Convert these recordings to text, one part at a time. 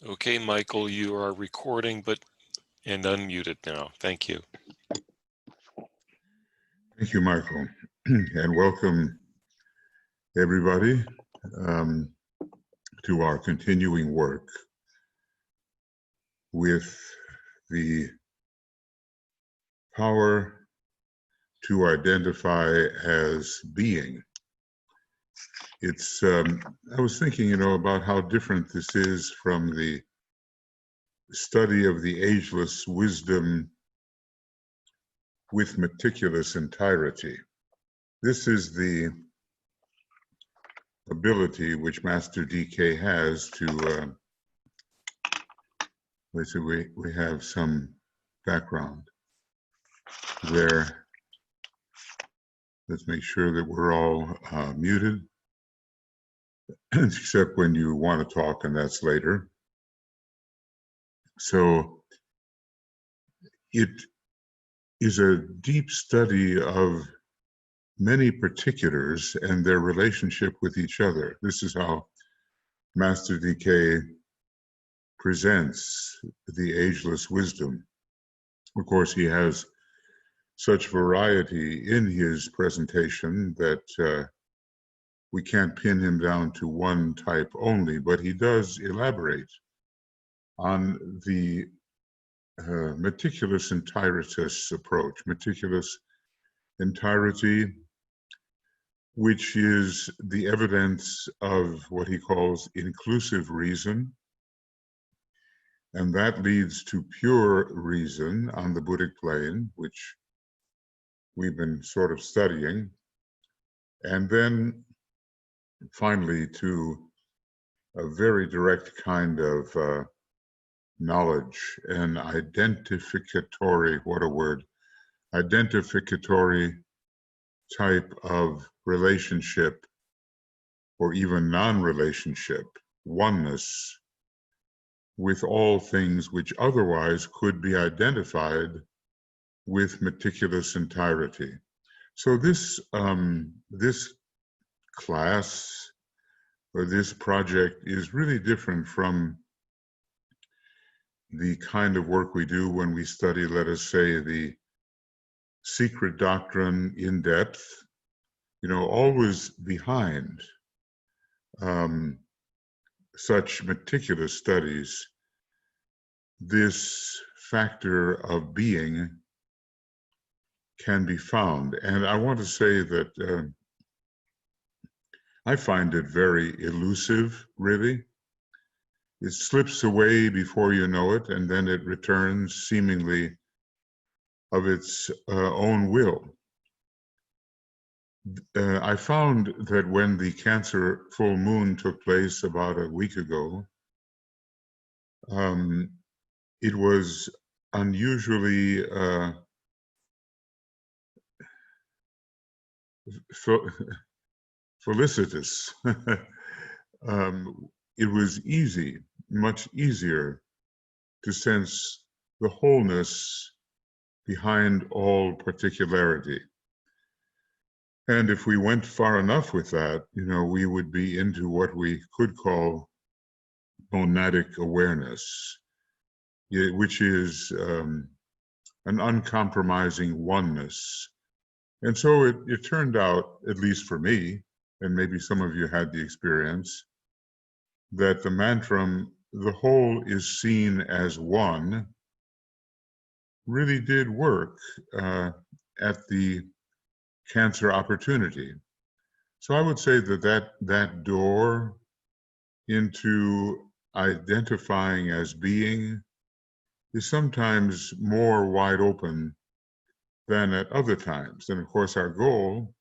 Okay, Michael, you are recording and unmuted now. Thank you. Thank you, Michael, and welcome everybody to our continuing work with the power to identify as being. I was thinking, about how different this is from the study of the ageless wisdom with meticulous entirety. This is the ability which Master DK has to, we have some background there. Let's make sure that we're all muted, except when you want to talk, and that's later. So it is a deep study of many particulars and their relationship with each other. This is how Master DK presents the ageless wisdom. Of course, he has such variety in his presentation that we can't pin him down to one type only, but he does elaborate on the meticulous entiritus approach. Meticulous entirety, which is the evidence of what he calls inclusive reason, and that leads to pure reason on the Buddhic plane, which we've been sort of studying, and then finally to a very direct kind of knowledge, an identificatory, what a word, identificatory type of relationship or even non-relationship, oneness with all things which otherwise could be identified with meticulous entirety. So this class or this project is really different from the kind of work we do when we study, let us say, the secret doctrine in depth, always behind such meticulous studies, this factor of being can be found. And I want to say that I find it very elusive, really. It slips away before you know it, and then it returns seemingly of its own will. I found that when the Cancer full moon took place about a week ago, it was unusually felicitous. It was easy, much easier to sense the wholeness behind all particularity. And if we went far enough with that, we would be into what we could call monadic awareness, which is an uncompromising oneness. And so it turned out, at least for me, and maybe some of you had the experience, that the mantra, the whole is seen as one, really did work at the Cancer opportunity. So I would say that door into identifying as being is sometimes more wide open than at other times. And of course, our goal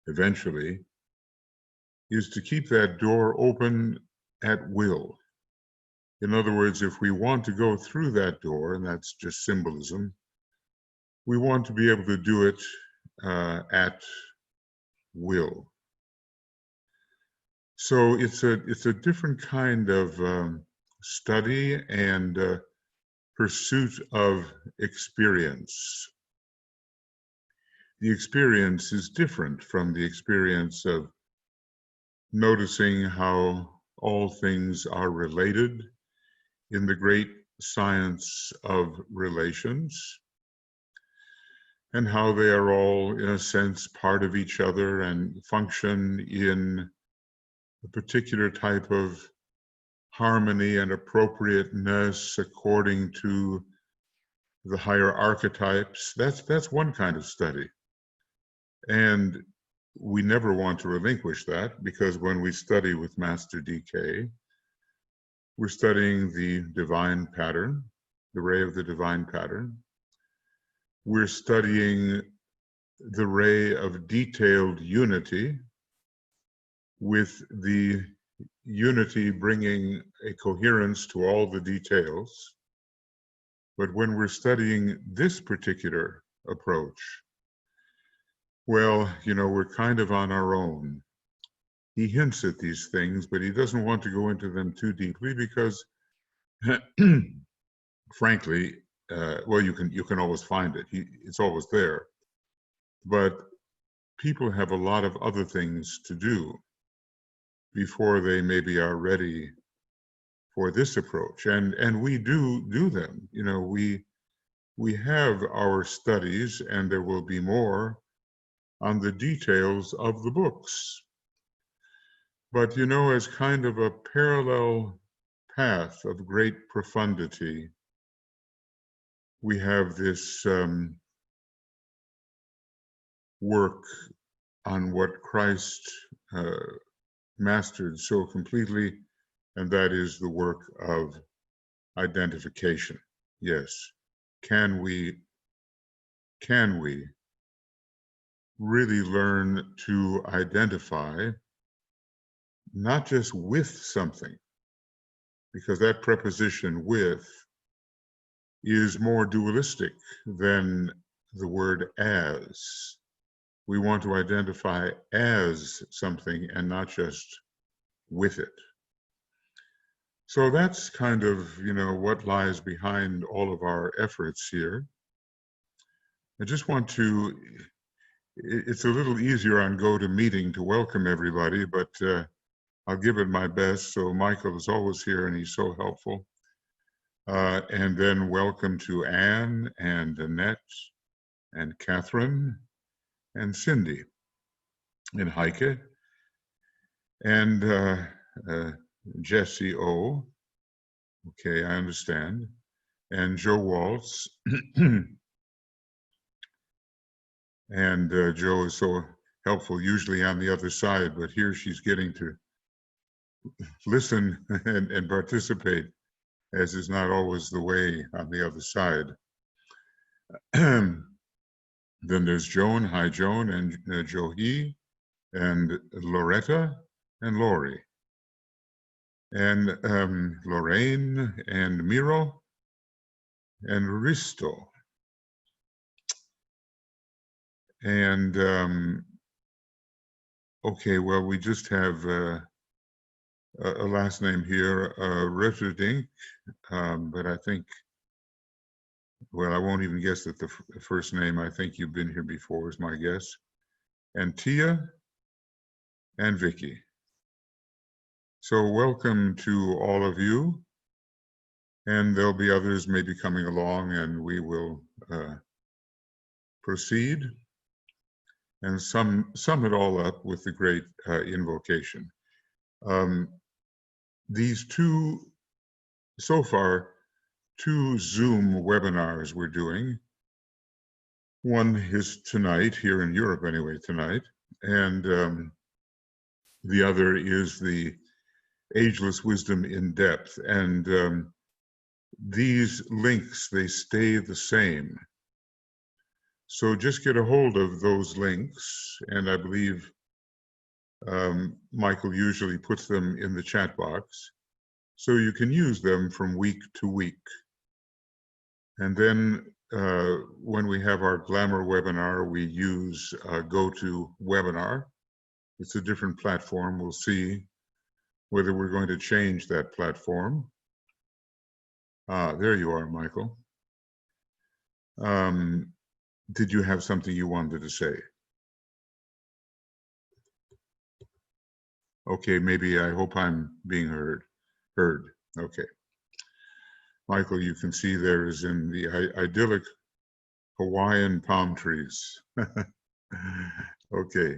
eventually is to keep that door open at will. In other words, if we want to go through that door, and that's just symbolism, we want to be able to do it at will. So it's a different kind of study and pursuit of experience. The experience is different from the experience of noticing how all things are related in the great science of relations, and how they are all, in a sense, part of each other and function in a particular type of harmony and appropriateness according to the higher archetypes. That's one kind of study. And we never want to relinquish that, because when we study with Master DK, we're studying the divine pattern, the ray of the divine pattern. We're studying the ray of detailed unity, with the unity bringing a coherence to all the details. But when we're studying this particular approach, well, we're kind of on our own. He hints at these things, but he doesn't want to go into them too deeply because, frankly, well, you can always find it. It's always there. But people have a lot of other things to do before they maybe are ready for this approach. And we do them. We have our studies, and there will be more on the details of the books. But as kind of a parallel path of great profundity, we have this work on what Christ mastered so completely, and that is the work of identification. Yes. Can we really learn to identify not just with something, because that preposition with is more dualistic than the word as. We want to identify as something and not just with it. So that's kind of, what lies behind all of our efforts here. I just want to, it's a little easier on GoToMeeting to welcome everybody, but I'll give it my best. So Michael is always here and he's so helpful. And then welcome to Anne and Annette and Catherine and Cindy and Heike and Jesse O. Okay, I understand. And Joe Waltz. And Joe is so helpful, usually on the other side, but here she's getting to listen and participate, as is not always the way on the other side. Then there's Joan, hi Joan, and Johi, and Loretta, and Lori, and Lorraine, and Miro, and Risto. And okay, well, we just have a last name here, Retterdink, but I think, well, I won't even guess at the first name. I think you've been here before is my guess. And Tia and Vicky. So welcome to all of you. And there'll be others maybe coming along, and we will proceed and sum it all up with the great invocation. These so far, two Zoom webinars we're doing. One is tonight, here in Europe anyway, tonight, and the other is the Ageless Wisdom in Depth. And these links, they stay the same. So just get a hold of those links, and I believe Michael usually puts them in the chat box, so you can use them from week to week. And then when we have our Glamour webinar, we use GoToWebinar. It's a different platform. We'll see whether we're going to change that platform. There you are, Michael. Did you have something you wanted to say? Okay, maybe I hope I'm being heard. Okay. Michael, you can see there is in the idyllic Hawaiian palm trees. Okay.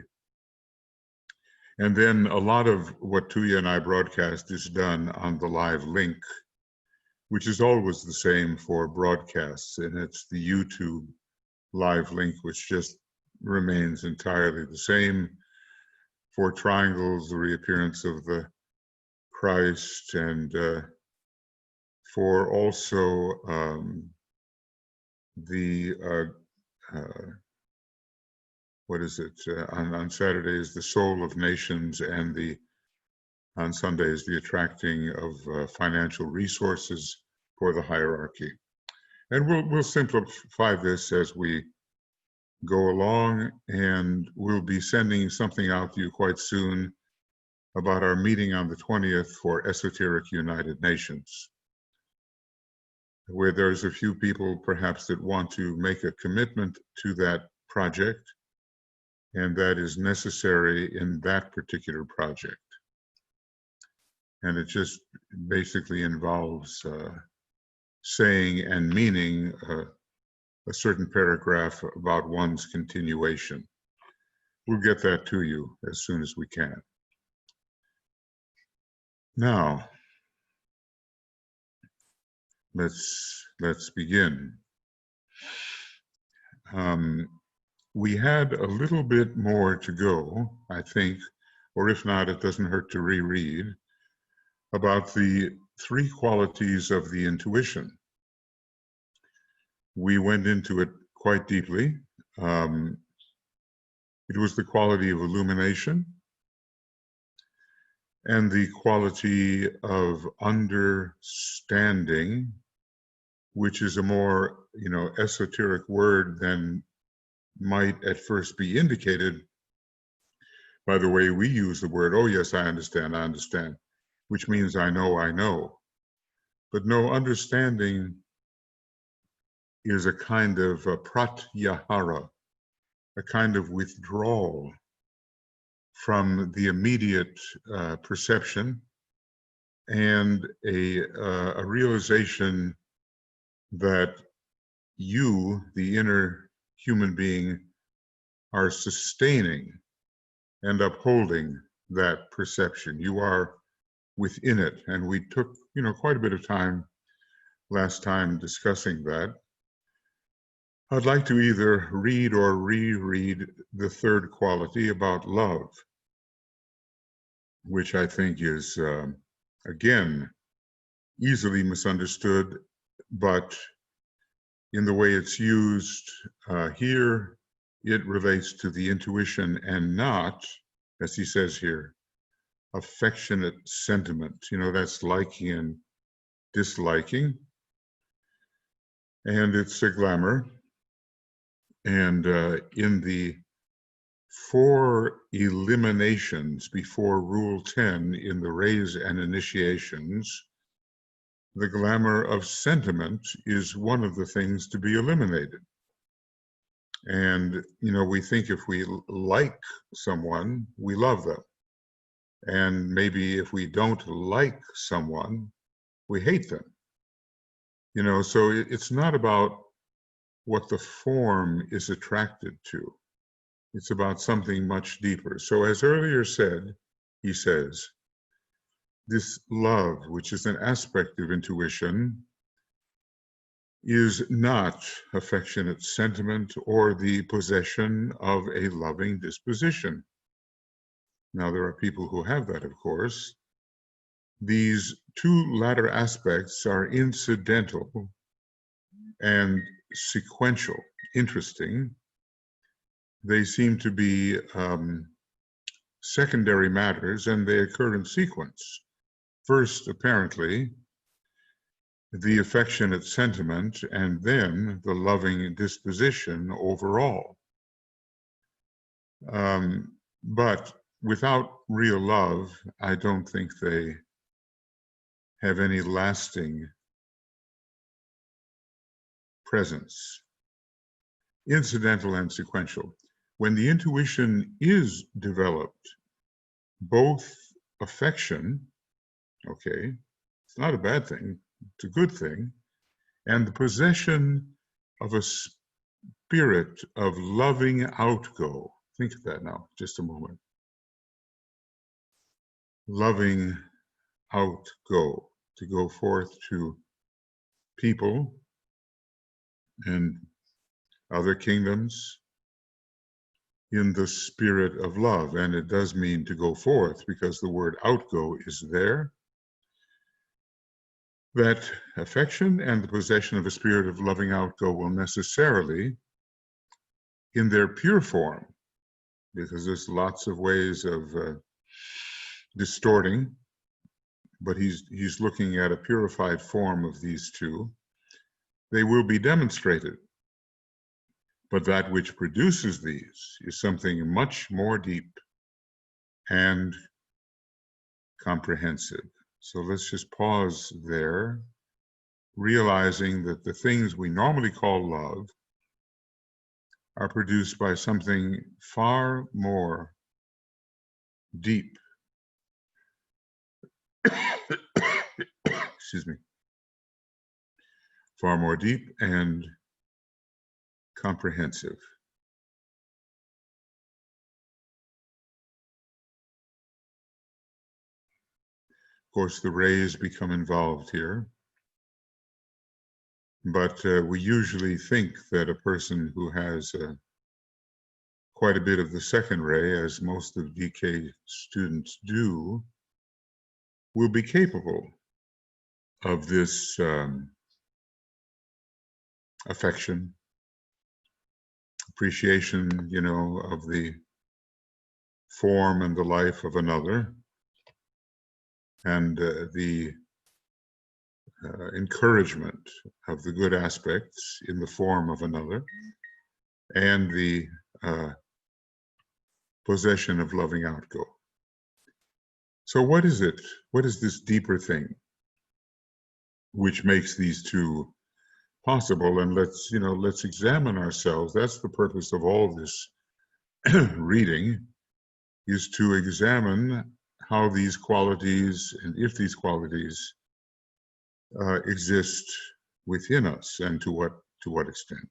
And then a lot of what Tuya and I broadcast is done on the live link, which is always the same for broadcasts. And it's the YouTube live link, which just remains entirely the same. For triangles, the reappearance of the Christ, and for also what is it? On Saturdays, the soul of nations, and on Sundays, the attracting of financial resources for the hierarchy. And we'll simplify this as we go along, and we'll be sending something out to you quite soon about our meeting on the 20th for Esoteric United Nations, where there's a few people perhaps that want to make a commitment to that project, and that is necessary in that particular project. And it just basically involves saying and meaning a certain paragraph about one's continuation. We'll get that to you as soon as we can. Now, let's begin. We had a little bit more to go, I think, or if not, it doesn't hurt to reread about the three qualities of the intuition. We went into it quite deeply. It was the quality of illumination and the quality of understanding, which is a more, esoteric word than might at first be indicated by the way we use the word. Oh yes, I understand, which means I know. But no, understanding is a kind of pratyahara, a kind of withdrawal from the immediate perception, and a realization that you, the inner human being, are sustaining and upholding that perception. You are within it. And we took, quite a bit of time last time discussing that. I'd like to either read or reread the third quality about love, which I think is, again, easily misunderstood, but in the way it's used here, it relates to the intuition and not, as he says here, affectionate sentiment. That's liking and disliking. And it's a glamour. And in the 4 eliminations before Rule 10 in the Rays and Initiations, the glamour of sentiment is one of the things to be eliminated. And, we think if we like someone, we love them. And maybe if we don't like someone, we hate them. So it's not about what the form is attracted to. It's about something much deeper. So as earlier said, he says, this love, which is an aspect of intuition, is not affectionate sentiment or the possession of a loving disposition. Now, there are people who have that, of course. These two latter aspects are incidental and sequential. Interesting. They seem to be secondary matters, and they occur in sequence. First, apparently, the affectionate sentiment, and then the loving disposition overall. But without real love, I don't think they have any lasting presence. Incidental and sequential. When the intuition is developed, both affection, okay, it's not a bad thing, it's a good thing, and the possession of a spirit of loving outgo. Think of that now, just a moment. Loving outgo, to go forth to people and other kingdoms in the spirit of love. And it does mean to go forth, because the word outgo is there. That affection and the possession of a spirit of loving outgo will necessarily, in their pure form, because there's lots of ways of distorting, but he's looking at a purified form of these two, they will be demonstrated. But that which produces these is something much more deep and comprehensive. So let's just pause there, realizing that the things we normally call love are produced by something far more deep. Excuse me. Far more deep and comprehensive. Of course, the rays become involved here, but we usually think that a person who has quite a bit of the second ray, as most of DK students do, will be capable of this affection, appreciation, of the form and the life of another, and the encouragement of the good aspects in the form of another, and the possession of loving outgo. So what is it? What is this deeper thing which makes these two possible? And let's examine ourselves. That's the purpose of all this reading, is to examine how these qualities, and if these qualities exist within us, and to what extent.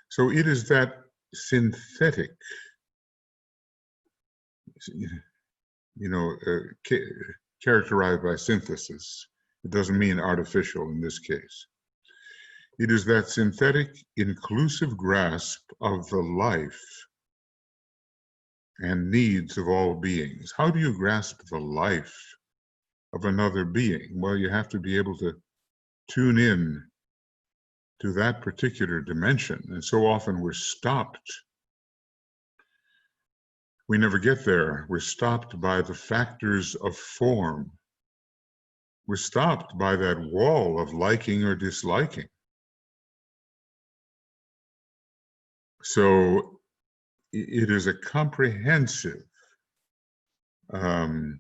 So it is that synthetic, characterized by synthesis. It doesn't mean artificial in this case. It is that synthetic, inclusive grasp of the life and needs of all beings. How do you grasp the life of another being? Well, you have to be able to tune in to that particular dimension. And so often we're stopped. We never get there. We're stopped by the factors of form. We're stopped by that wall of liking or disliking. So it is a comprehensive, well,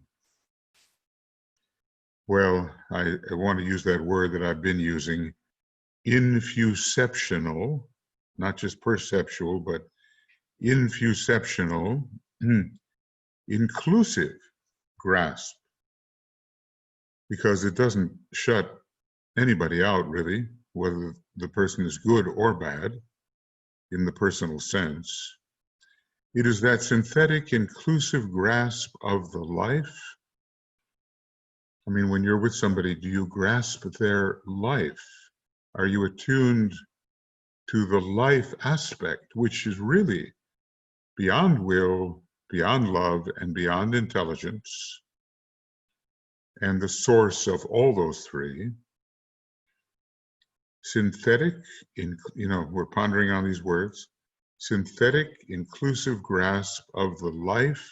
I want to use that word that I've been using, infuceptional, not just perceptual, but infuceptional, inclusive grasp, because it doesn't shut anybody out, really, whether the person is good or bad in the personal sense. It is that synthetic, inclusive grasp of the life. I mean, when you're with somebody, do you grasp their life? Are you attuned to the life aspect, which is really beyond will, beyond love, and beyond intelligence, and the source of all those three? Synthetic, we're pondering on these words, synthetic, inclusive grasp of the life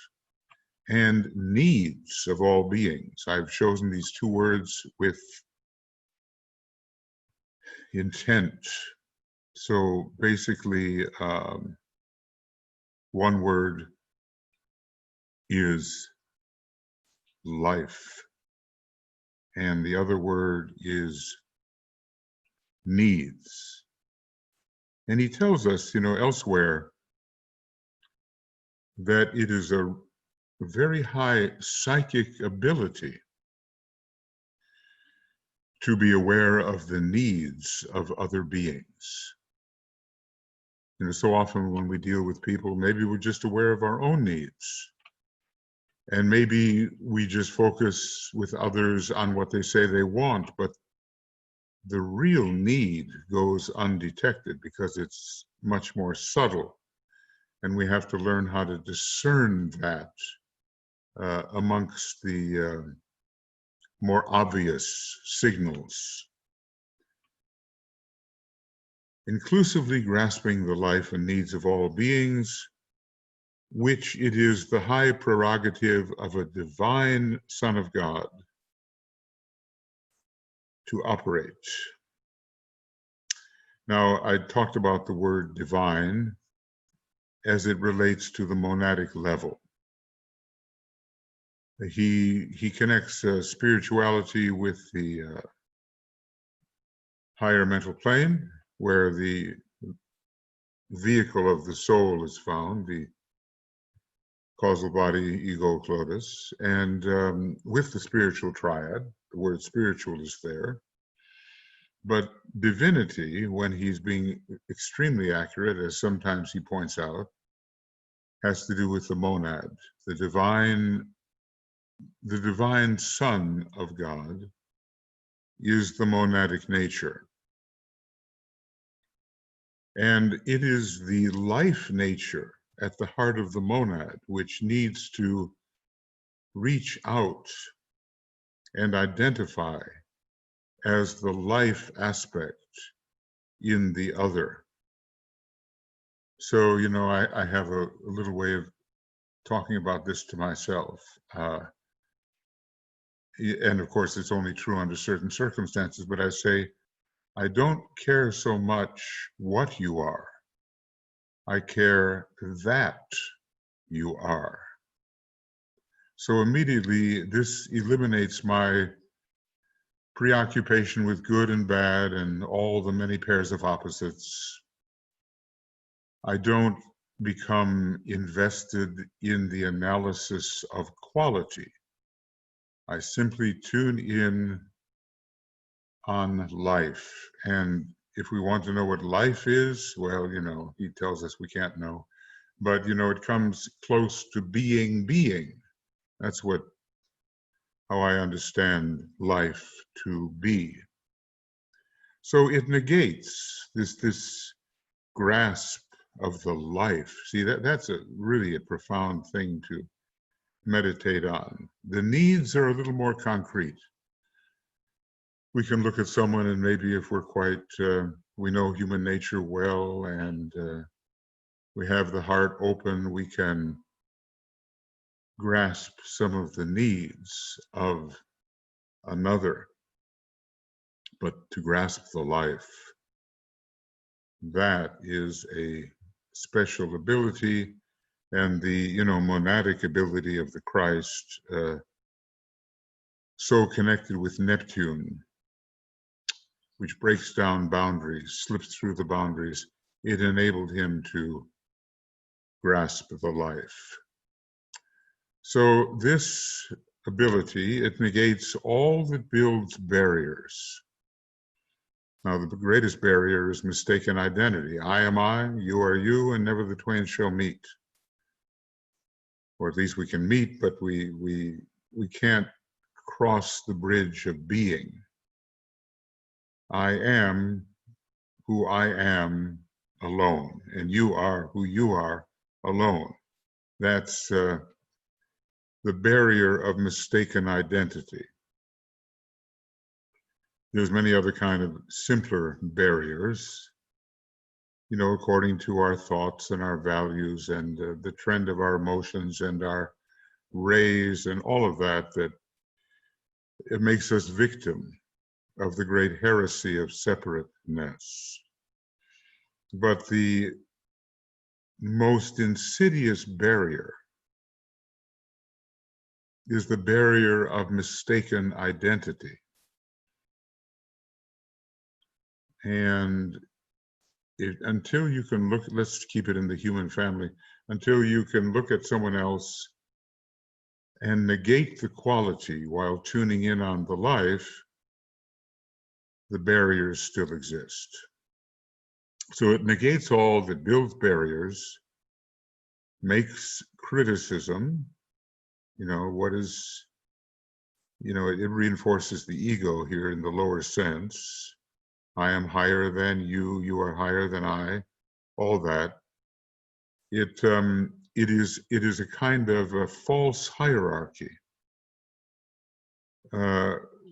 and needs of all beings. I've chosen these two words with intent. So basically, one word is life, and the other word is needs. And he tells us, elsewhere, that it is a very high psychic ability to be aware of the needs of other beings. You know, so often when we deal with people, maybe we're just aware of our own needs. And maybe we just focus with others on what they say they want, but the real need goes undetected because it's much more subtle. And we have to learn how to discern that amongst the more obvious signals. Inclusively grasping the life and needs of all beings, which it is the high prerogative of a divine Son of God to operate. Now, I talked about the word divine as it relates to the monadic level. He connects spirituality with the higher mental plane, where the vehicle of the soul is found, the causal body, ego, clotus, and with the spiritual triad. The word spiritual is there. But divinity, when he's being extremely accurate, as sometimes he points out, has to do with the monad, the divine Son of God is the monadic nature. And it is the life nature at the heart of the monad which needs to reach out and identify as the life aspect in the other. So, you know, I have a little way of talking about this to myself. And of course, it's only true under certain circumstances, but I say, I don't care so much what you are. I care that you are. So immediately, this eliminates my preoccupation with good and bad and all the many pairs of opposites. I don't become invested in the analysis of quality. I simply tune in on life. And if we want to know what life is, well, you know, he tells us we can't know. But, you know, it comes close to being. That's how I understand life to be. So it negates this grasp of the life. See, that's really a profound thing to meditate on. The needs are a little more concrete. We can look at someone and maybe if we're we know human nature well and we have the heart open, we can grasp some of the needs of another. But to grasp the life, that is a special ability, and the, you know, monadic ability of the Christ, so connected with Neptune, which breaks down boundaries, slips through the boundaries, it enabled him to grasp the life. So this ability, it negates all that builds barriers. Now, the greatest barrier is mistaken identity. I am I, you are you, and never the twain shall meet. Or at least we can meet, but we can't cross the bridge of being. I am who I am alone, and you are who you are alone. That's the barrier of mistaken identity. There's many other kind of simpler barriers, you know, according to our thoughts and our values and the trend of our emotions and our rays and all of that, that it makes us victim of the great heresy of separateness. But the most insidious barrier is the barrier of mistaken identity. And until you can look, let's keep it in the human family, until you can look at someone else and negate the quality while tuning in on the life, the barriers still exist. So it negates all that builds barriers, makes criticism, what is, it reinforces the ego here in the lower sense. I am higher than you, you are higher than I, all that. It is a kind of a false hierarchy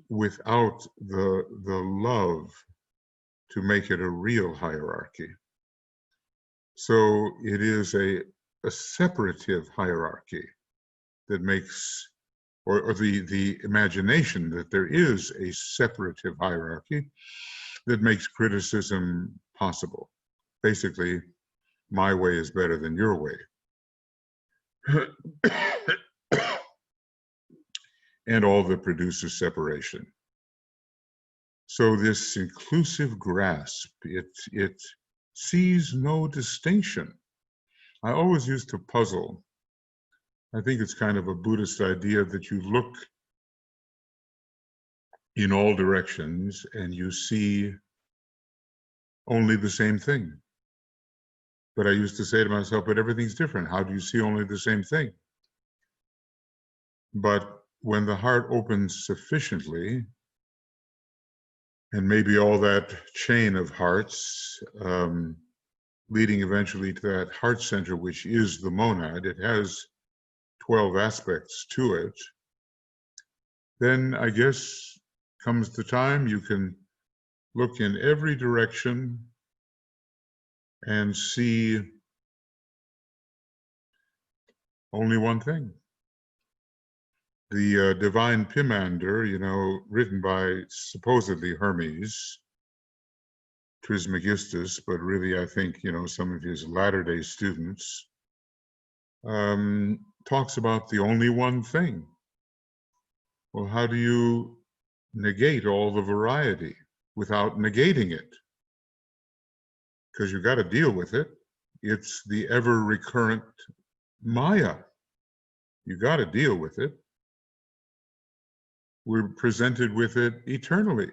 without the love to make it a real hierarchy. So it is a separative hierarchy that makes, or the imagination that there is a separative hierarchy that makes criticism possible. Basically, my way is better than your way. And all that produces separation. So this inclusive grasp, it sees no distinction. I always used to puzzle. I think it's kind of a Buddhist idea that you look in all directions and you see only the same thing. But I used to say to myself, but everything's different. How do you see only the same thing? But when the heart opens sufficiently, and maybe all that chain of hearts leading eventually to that heart center, which is the monad, it has 12 aspects to it, then I guess comes the time you can look in every direction and see only one thing. The Divine Pimander, written by supposedly Hermes Trismegistus, but really I think, some of his latter-day students, talks about the only one thing. Well, how do you negate all the variety without negating it? Because you got to deal with it. It's the ever recurrent Maya. You got to deal with it. We're presented with it eternally.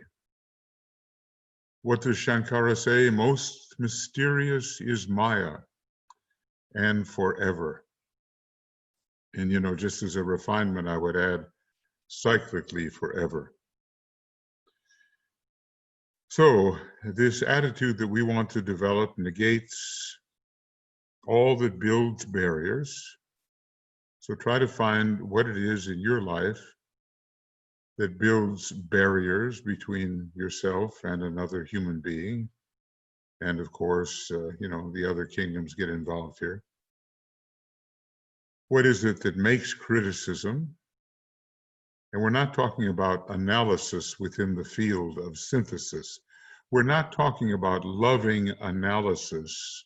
What does Shankara say? Most mysterious is Maya, and forever. And just as a refinement, I would add cyclically forever. So this attitude that we want to develop negates all that builds barriers. So try to find what it is in your life that builds barriers between yourself and another human being. And of course, the other kingdoms get involved here. What is it that makes criticism? And we're not talking about analysis within the field of synthesis. We're not talking about loving analysis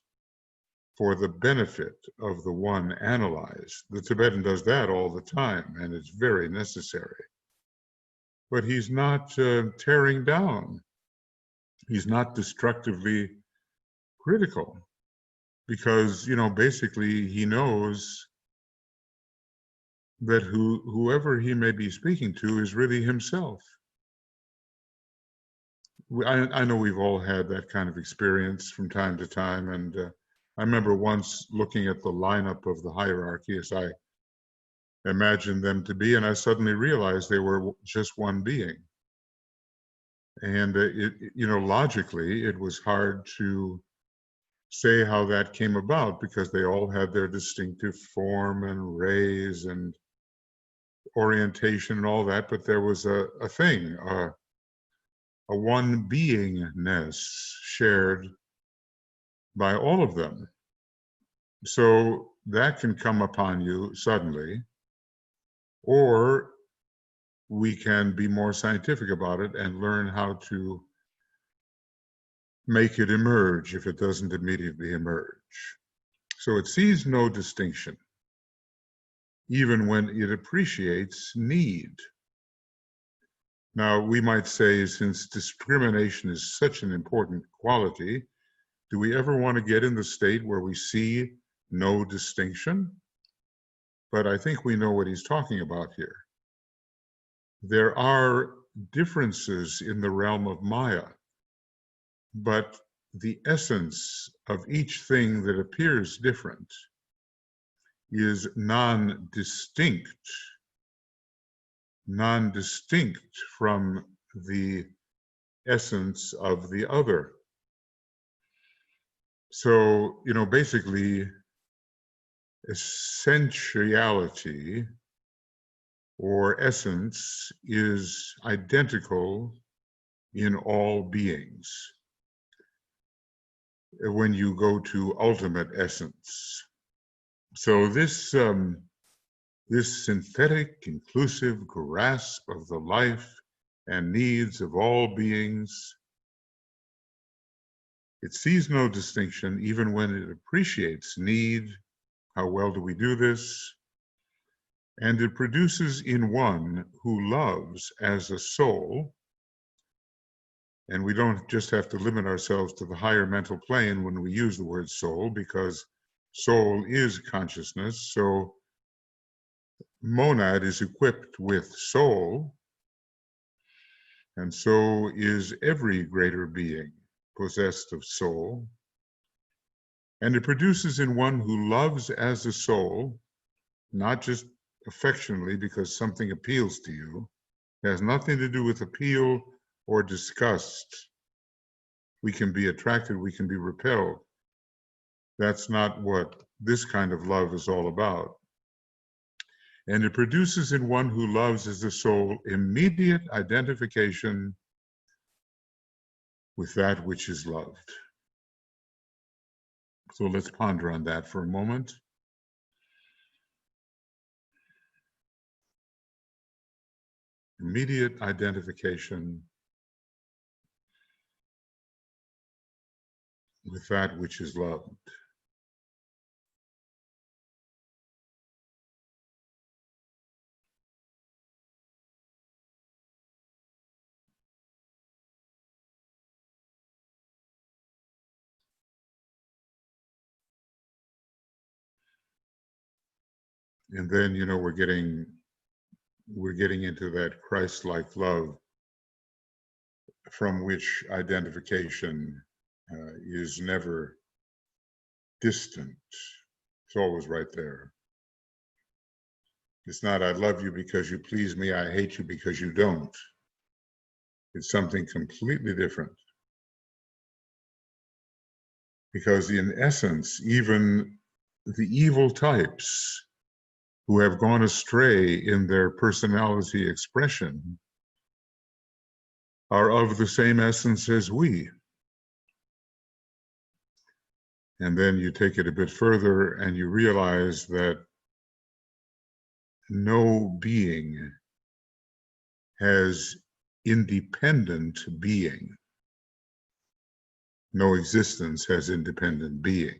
for the benefit of the one analyzed. The Tibetan does that all the time, and it's very necessary. But he's not tearing down. He's not destructively critical, because, basically he knows that whoever he may be speaking to is really himself. I know we've all had that kind of experience from time to time, and I remember once looking at the lineup of the hierarchy as I imagined them to be, and I suddenly realized they were just one being. And logically, it was hard to say how that came about, because they all had their distinctive form and rays and orientation and all that, but there was a thing, a one beingness shared by all of them. So that can come upon you suddenly, or we can be more scientific about it and learn how to make it emerge if it doesn't immediately emerge. So it sees no distinction, even when it appreciates need. Now, we might say, since discrimination is such an important quality, do we ever want to get in the state where we see no distinction? But I think we know what he's talking about here. There are differences in the realm of Maya, but the essence of each thing that appears different is non-distinct from the essence of the other. So, basically, essentiality or essence is identical in all beings when you go to ultimate essence. So this synthetic, inclusive grasp of the life and needs of all beings, it sees no distinction even when it appreciates need. How well do we do this? And it produces in one who loves as a soul, and we don't just have to limit ourselves to the higher mental plane when we use the word soul, because soul is consciousness. So monad is equipped with soul, and so is every greater being possessed of soul. And it produces in one who loves as a soul, not just affectionately because something appeals to you. It has nothing to do with appeal or disgust. We can be attracted, we can be repelled. That's not what this kind of love is all about. And it produces in one who loves as a soul immediate identification with that which is loved. So let's ponder on that for a moment. Immediate identification with that which is loved. And then, we're getting into that Christ-like love from which identification is never distant. It's always right there. It's not, I love you because you please me, I hate you because you don't. It's something completely different. Because in essence, even the evil types who have gone astray in their personality expression are of the same essence as we. And then you take it a bit further and you realize that no being has independent being. No existence has independent being.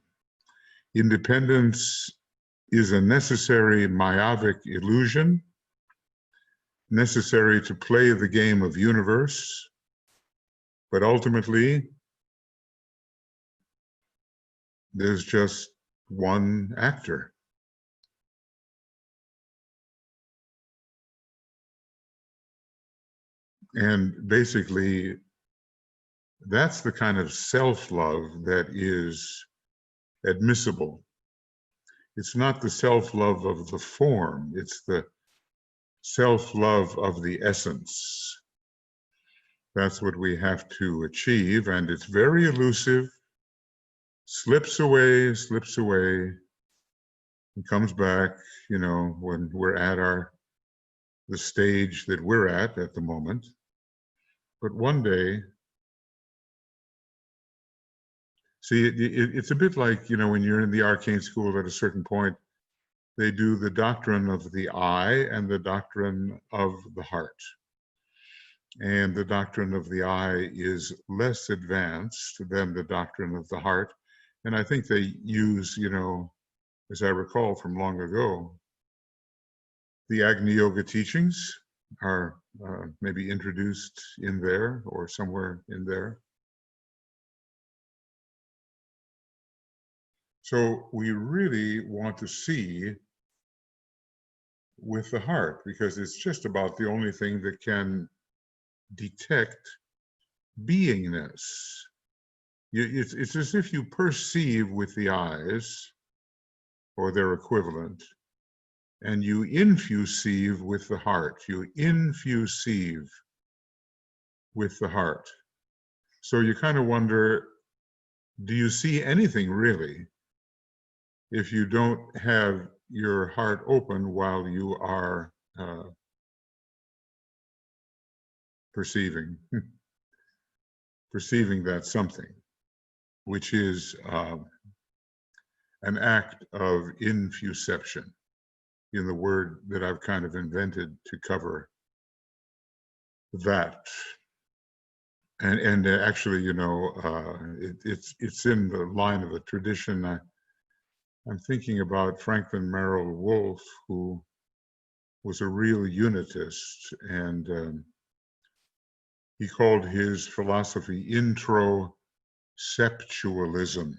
Independence is a necessary myopic illusion, necessary to play the game of universe, but ultimately, there's just one actor. And basically, that's the kind of self-love that is admissible. It's not the self-love of the form, it's the self-love of the essence. That's what we have to achieve, and it's very elusive, slips away, and comes back, when we're at the stage that we're at the moment. But one day, see, it's a bit like, when you're in the arcane school at a certain point, they do the doctrine of the eye and the doctrine of the heart. And the doctrine of the eye is less advanced than the doctrine of the heart. And I think they use, as I recall from long ago, the Agni Yoga teachings are maybe introduced in there or somewhere in there. So we really want to see with the heart, because it's just about the only thing that can detect beingness. It's as if you perceive with the eyes, or their equivalent, and you infusive with the heart. You infusive with the heart. So you kind of wonder, do you see anything really if you don't have your heart open while you are perceiving that something, which is an act of infuception, in the word that I've kind of invented to cover that. And actually, you know, it's in the line of a tradition. I'm thinking about Franklin Merrill Wolff, who was a real unitist, and he called his philosophy introceptualism.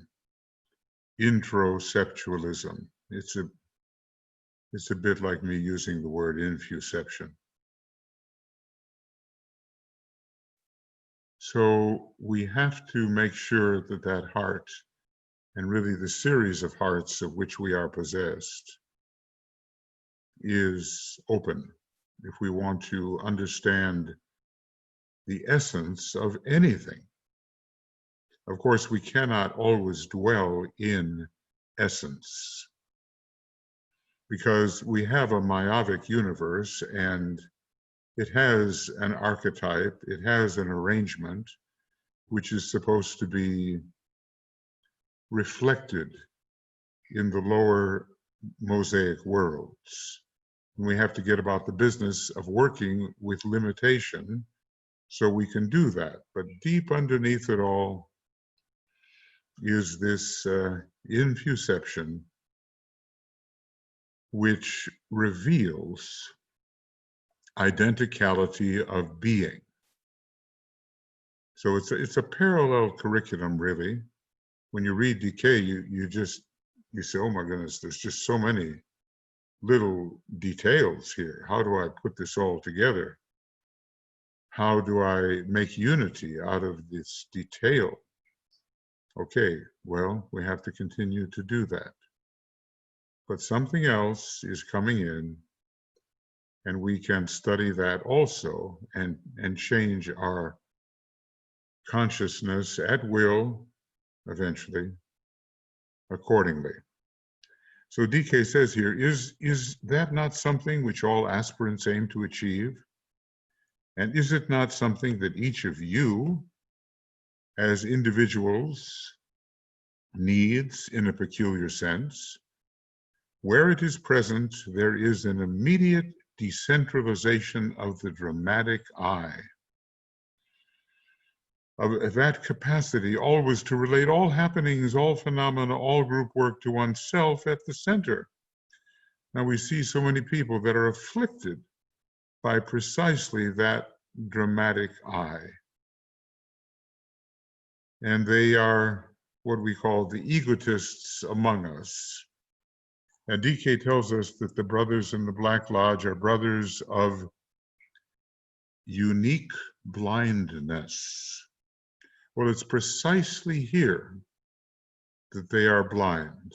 Introceptualism. It's a bit like me using the word infuception. So we have to make sure that that heart, and really the series of hearts of which we are possessed, is open if we want to understand the essence of anything. Of course, we cannot always dwell in essence, because we have a myopic universe, and it has an archetype, it has an arrangement, which is supposed to be reflected in the lower mosaic worlds. And we have to get about the business of working with limitation so we can do that. But deep underneath it all is this infuception, which reveals identicality of being. So it's a parallel curriculum, really. When you read DK, you say, oh my goodness, there's just so many little details here. How do I put this all together? How do I make unity out of this detail? Okay, well, we have to continue to do that. But something else is coming in, and we can study that also and change our consciousness at will, eventually, accordingly. So DK says here, is that not something which all aspirants aim to achieve? And is it not something that each of you, as individuals, needs in a peculiar sense? Where it is present, there is an immediate decentralization of the dramatic eye, of that capacity always to relate all happenings, all phenomena, all group work to oneself at the center. Now we see so many people that are afflicted by precisely that dramatic eye. And they are what we call the egotists among us. And DK tells us that the brothers in the Black Lodge are brothers of unique blindness. Well, it's precisely here that they are blind,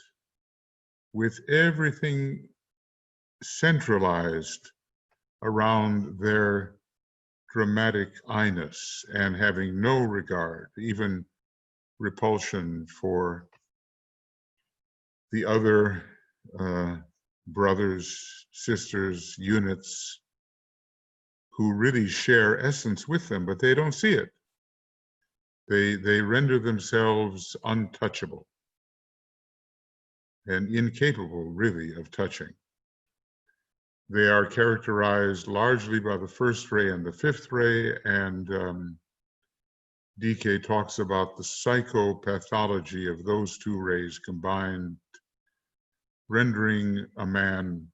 with everything centralized around their dramatic eye-ness and having no regard, even repulsion for the other brothers, sisters, units who really share essence with them, but they don't see it. They render themselves untouchable and incapable, really, of touching. They are characterized largely by the first ray and the fifth ray, and DK talks about the psychopathology of those two rays combined, rendering a man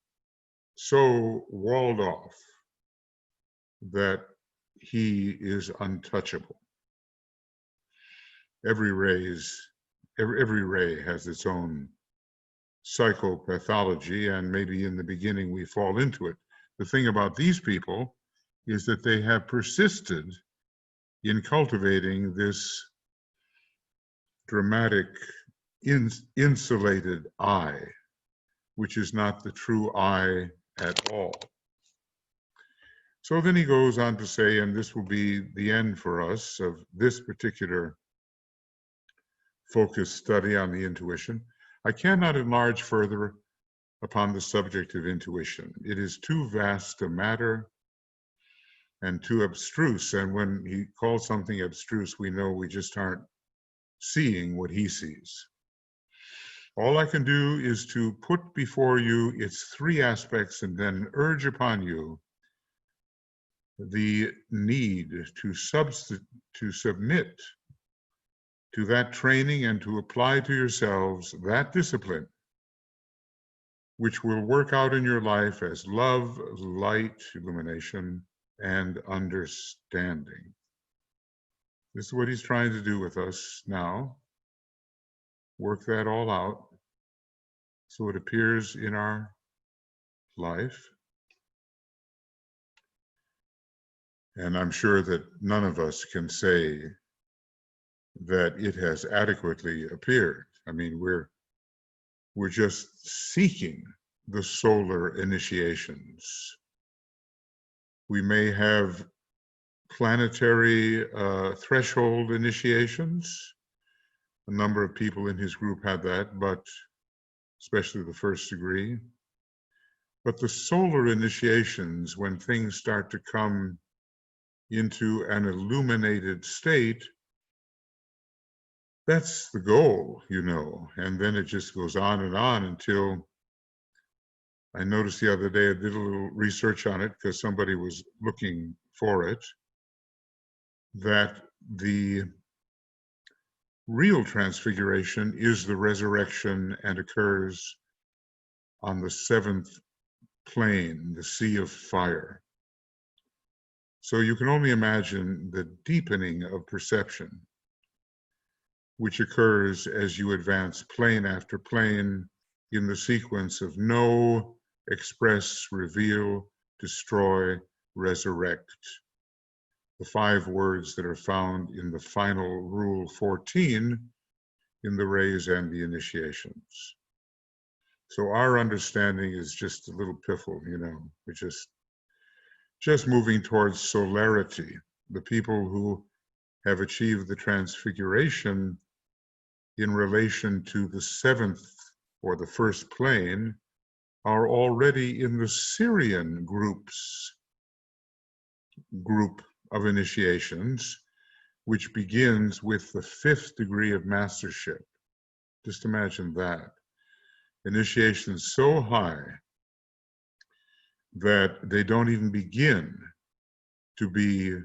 so walled off that he is untouchable. Every ray has its own psychopathology, and maybe in the beginning we fall into it. The thing about these people is that they have persisted in cultivating this dramatic, insulated I, which is not the true I at all. So then he goes on to say, and this will be the end for us of this particular focused study on the intuition. I cannot enlarge further upon the subject of intuition. It is too vast a matter and too abstruse. And when he calls something abstruse, we know we just aren't seeing what he sees. All I can do is to put before you its three aspects and then urge upon you the need to submit to that training and to apply to yourselves that discipline which will work out in your life as love, light, illumination, and understanding. This is what he's trying to do with us now. Work that all out so it appears in our life. And I'm sure that none of us can say that it has adequately appeared. I mean, we're just seeking the solar initiations. We may have planetary threshold initiations. A number of people in his group had that, but especially the first degree. But the solar initiations, when things start to come into an illuminated state, that's the goal, you know. And then it just goes on until I noticed the other day, I did a little research on it because somebody was looking for it, that the real transfiguration is the resurrection and occurs on the seventh plane, the sea of fire. So you can only imagine the deepening of perception, which occurs as you advance plane after plane in the sequence of know, express, reveal, destroy, resurrect. The 5 words that are found in the final Rule 14 in the rays and the initiations. So our understanding is just a little piffle, you know. We're just moving towards solarity. The people who have achieved the transfiguration in relation to the 7th or the first plane are already in the Sirian group of initiations, which begins with the 5th degree of mastership. Just imagine that. Initiation so high that they don't even begin to be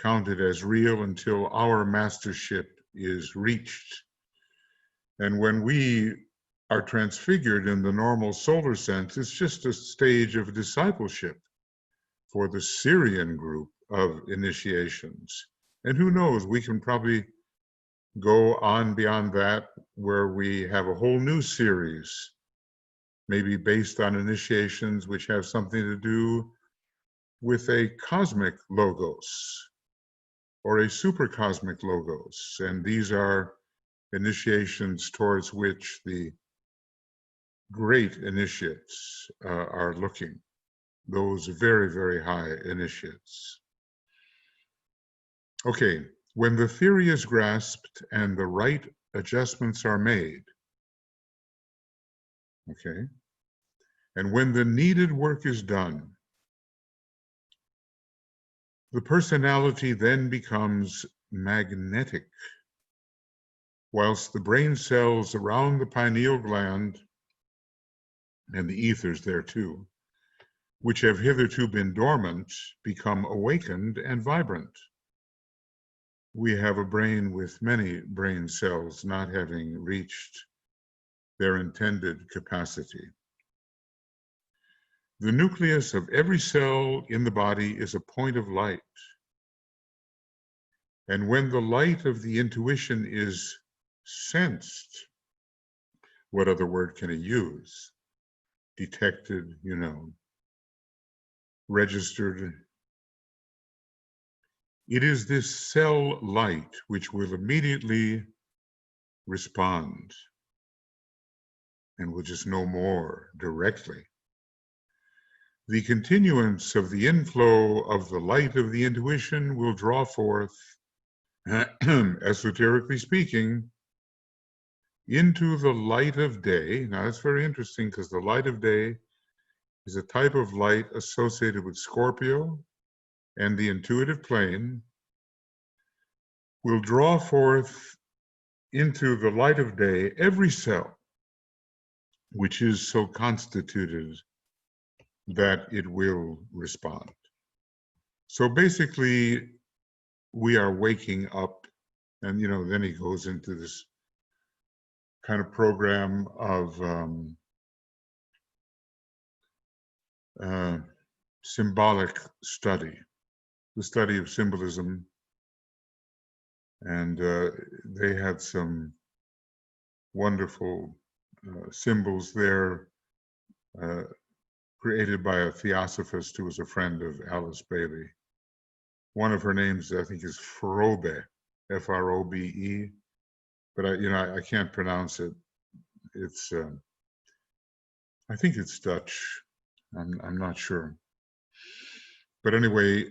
counted as real until our mastership is reached. And when we are transfigured in the normal solar sense, it's just a stage of discipleship for the Sirian group of initiations. And who knows, we can probably go on beyond that, where we have a whole new series, maybe based on initiations which have something to do with a cosmic logos or a supercosmic logos. And these are initiations towards which the great initiates are looking, those very, very high initiates. Okay, when the theory is grasped and the right adjustments are made, okay, and when the needed work is done, the personality then becomes magnetic, whilst the brain cells around the pineal gland and the ethers there too, which have hitherto been dormant, become awakened and vibrant. We have a brain with many brain cells not having reached their intended capacity. The nucleus of every cell in the body is a point of light. And when the light of the intuition is sensed, what other word can I use? Detected, you know. registered. It is this cell light which will immediately respond and will just know more directly. The continuance of the inflow of the light of the intuition will draw forth, esoterically speaking, into the light of day. Now that's very interesting because the light of day is a type of light associated with Scorpio and the intuitive plane, will draw forth into the light of day every cell which is so constituted that it will respond. So basically, we are waking up, and then he goes into this kind of program of symbolic study, the study of symbolism, and they had some wonderful symbols there created by a theosophist who was a friend of Alice Bailey. One of her names, I think, is Frobe, F-R-O-B-E, but I can't pronounce it. It's I think it's Dutch. I'm not sure. But anyway,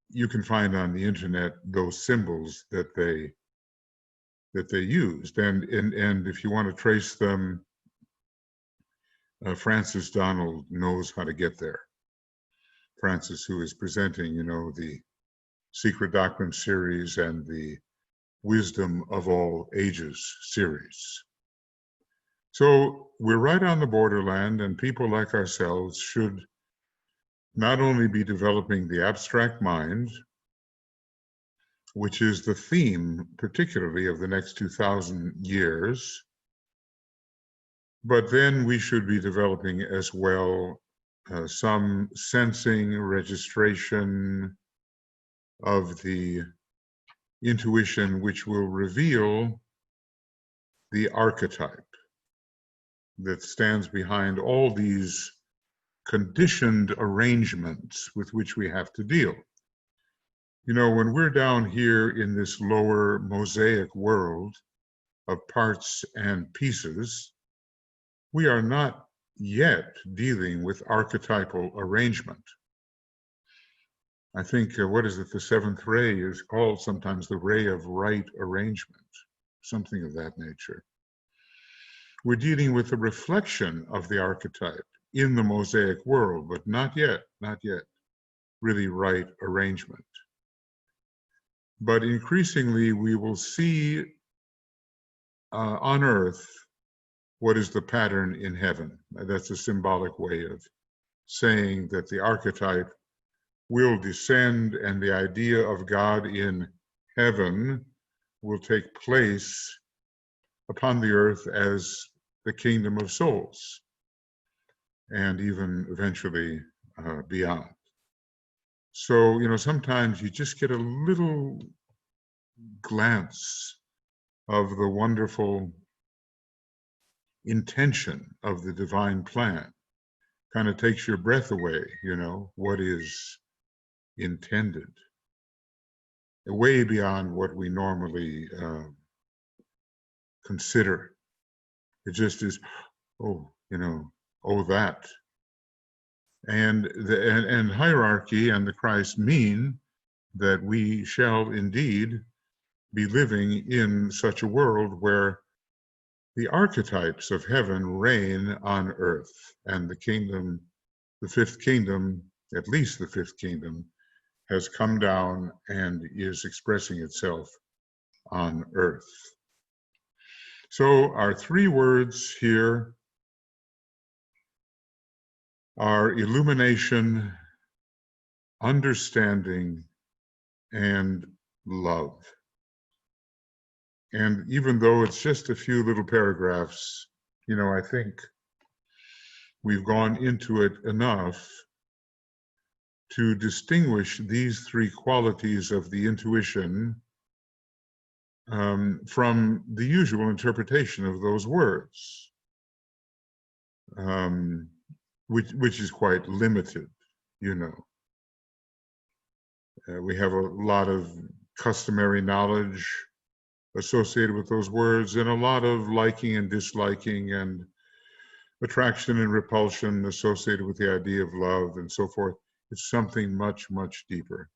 you can find on the internet those symbols that they used, and if you want to trace them, Francis Donald knows how to get there. Francis, who is presenting, the Secret Doctrine series and the Wisdom of All Ages series. So we're right on the borderland, and people like ourselves should not only be developing the abstract mind, which is the theme particularly of the next 2,000 years, but then we should be developing as well some sensing, registration of the intuition which will reveal the archetype that stands behind all these conditioned arrangements with which we have to deal. When we're down here in this lower mosaic world of parts and pieces, we are not yet dealing with archetypal arrangement. I think, the seventh ray is called sometimes the ray of right arrangement, something of that nature. We're dealing with the reflection of the archetype in the mosaic world, but not yet really right arrangement. But increasingly, we will see on earth what is the pattern in heaven. That's a symbolic way of saying that the archetype will descend and the idea of God in heaven will take place upon the earth as the kingdom of souls, and even eventually beyond. So, sometimes you just get a little glance of the wonderful intention of the divine plan. Kind of takes your breath away, what is intended, way beyond what we normally consider. It just is, that. And hierarchy and the Christ mean that we shall indeed be living in such a world where the archetypes of heaven reign on earth, and the kingdom, the fifth kingdom, at least the fifth kingdom, has come down and is expressing itself on earth. So our three words here are illumination, understanding, and love. And even though it's just a few little paragraphs, I think we've gone into it enough to distinguish these three qualities of the intuition from the usual interpretation of those words, which is quite limited, you know. We have a lot of customary knowledge associated with those words, and a lot of liking and disliking and attraction and repulsion associated with the idea of love and so forth. It's something much, much deeper.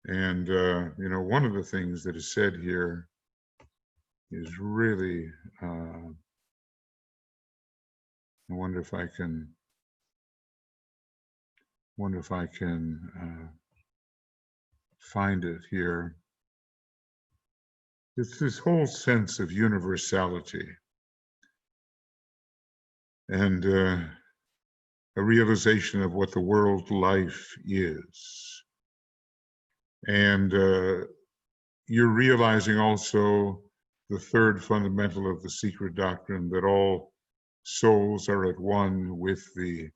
And, you know, one of the things that is said here is really, I wonder if I can find it here. It's this whole sense of universality and a realization of what the world life is. And you're realizing also the third fundamental of the secret doctrine, that all souls are at one with the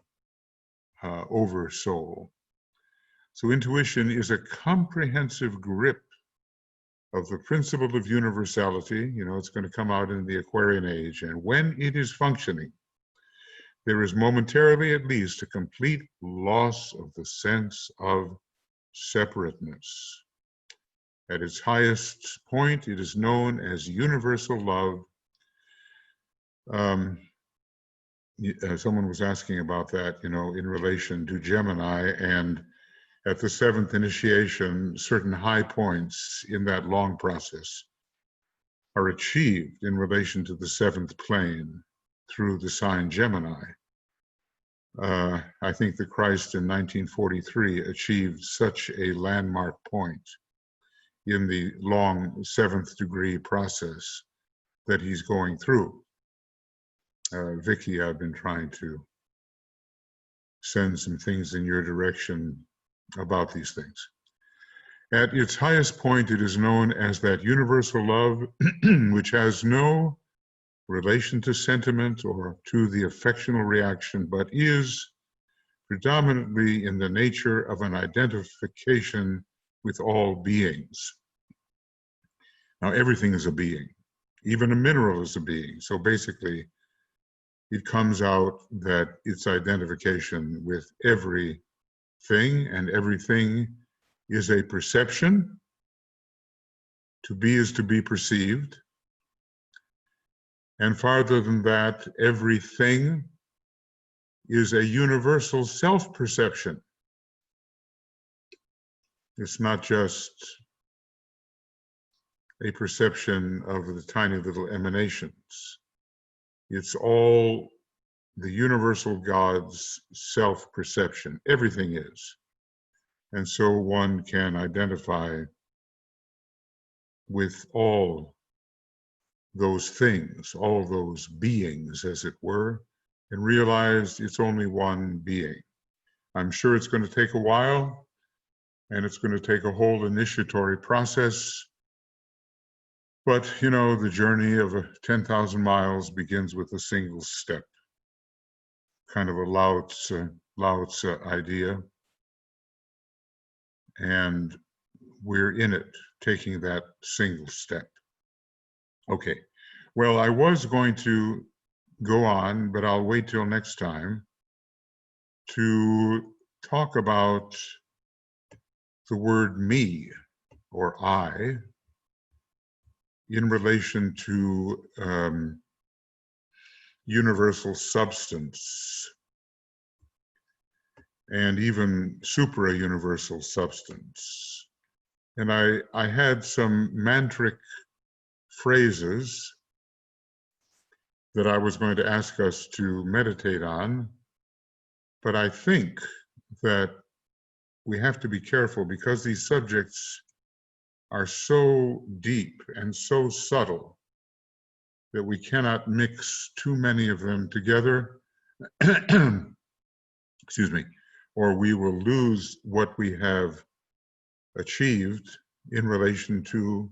oversoul. So intuition is a comprehensive grip of the principle of universality. You know, it's going to come out in the Aquarian age. And when it is functioning, there is momentarily at least a complete loss of the sense of separateness. At its highest point, it is known as universal love. Someone was asking about that, you know, in relation to Gemini, and at the seventh initiation, certain high points in that long process are achieved in relation to the seventh plane through the sign Gemini. I think that Christ in 1943 achieved such a landmark point in the long seventh degree process that he's going through. Vicky, I've been trying to send some things in your direction about these things. At its highest point, it is known as that universal love, which has no relation to sentiment or to the affectional reaction, but is predominantly in the nature of an identification with all beings. Now, everything is a being. Even a mineral is a being. So basically, it comes out that its identification with everything, and everything is a perception. To be is to be perceived. And farther than that, everything is a universal self-perception. It's not just a perception of the tiny little emanations. It's all the universal God's self-perception. Everything is. And so one can identify with all those things, all those beings, as it were, and realize it's only one being. I'm sure it's going to take a while, and it's going to take a whole initiatory process. But, you know, the journey of 10,000 miles begins with a single step. Kind of a Lao Tzu idea. And we're in it, taking that single step. Okay, well, I was going to go on, but I'll wait till next time to talk about the word me, or I, in relation to universal substance and even supra-universal substance. And I had some mantric phrases that I was going to ask us to meditate on, but I think that we have to be careful because these subjects are so deep and so subtle that we cannot mix too many of them together, excuse me, or we will lose what we have achieved in relation to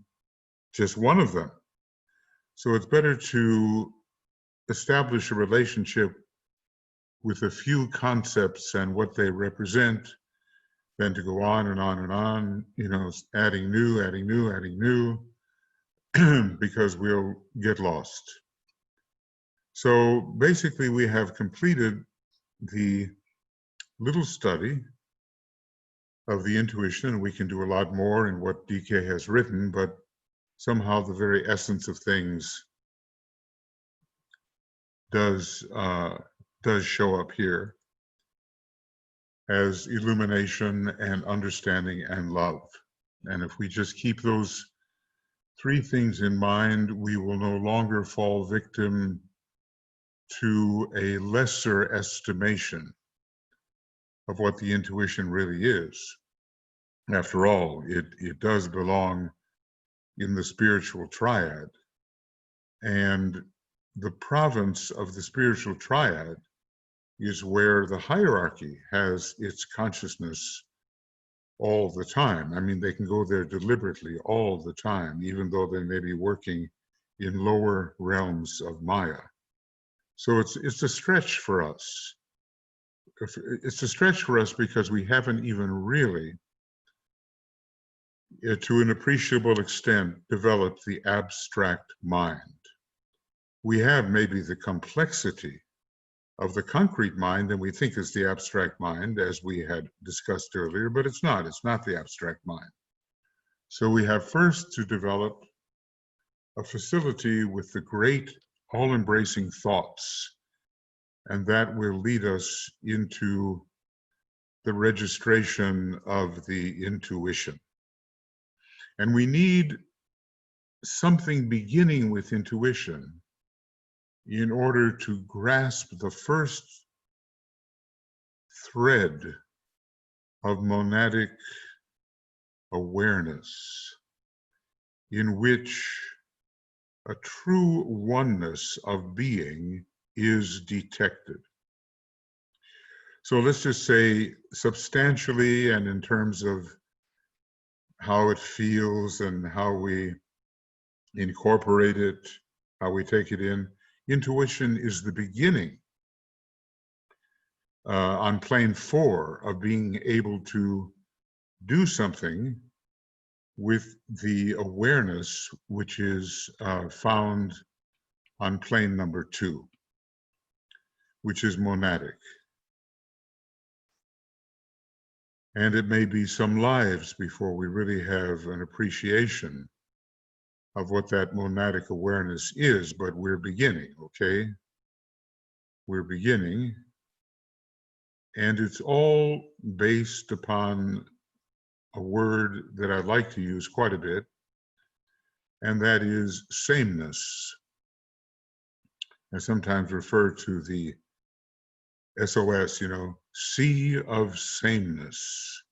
just one of them. So it's better to establish a relationship with a few concepts and what they represent than to go on and on and on, you know, adding new, because we'll get lost. So basically we have completed the little study of the intuition, and we can do a lot more in what DK has written, but somehow the very essence of things does show up here as illumination and understanding and love. And if we just keep those three things in mind, we will no longer fall victim to a lesser estimation of what the intuition really is. After all, it does belong in the spiritual triad. And the province of the spiritual triad is where the hierarchy has its consciousness all the time. I mean, they can go there deliberately all the time, even though they may be working in lower realms of Maya. So it's a stretch for us. It's a stretch for us because we haven't even really, to an appreciable extent, developed the abstract mind. We have maybe the complexity of the concrete mind than we think is the abstract mind, as we had discussed earlier, but it's not the abstract mind. So we have first to develop a facility with the great all-embracing thoughts, and that will lead us into the registration of the intuition. And we need something beginning with intuition in order to grasp the first thread of monadic awareness, in which a true oneness of being is detected. So let's just say substantially, and in terms of how it feels and how we incorporate it, how we take it in, intuition is the beginning on plane 4 of being able to do something with the awareness which is found on plane number 2, which is monadic. And it may be some lives before we really have an appreciation of what that monadic awareness is, but we're beginning, okay? We're beginning, and it's all based upon a word that I like to use quite a bit, and that is sameness. I sometimes refer to the SOS, sea of sameness,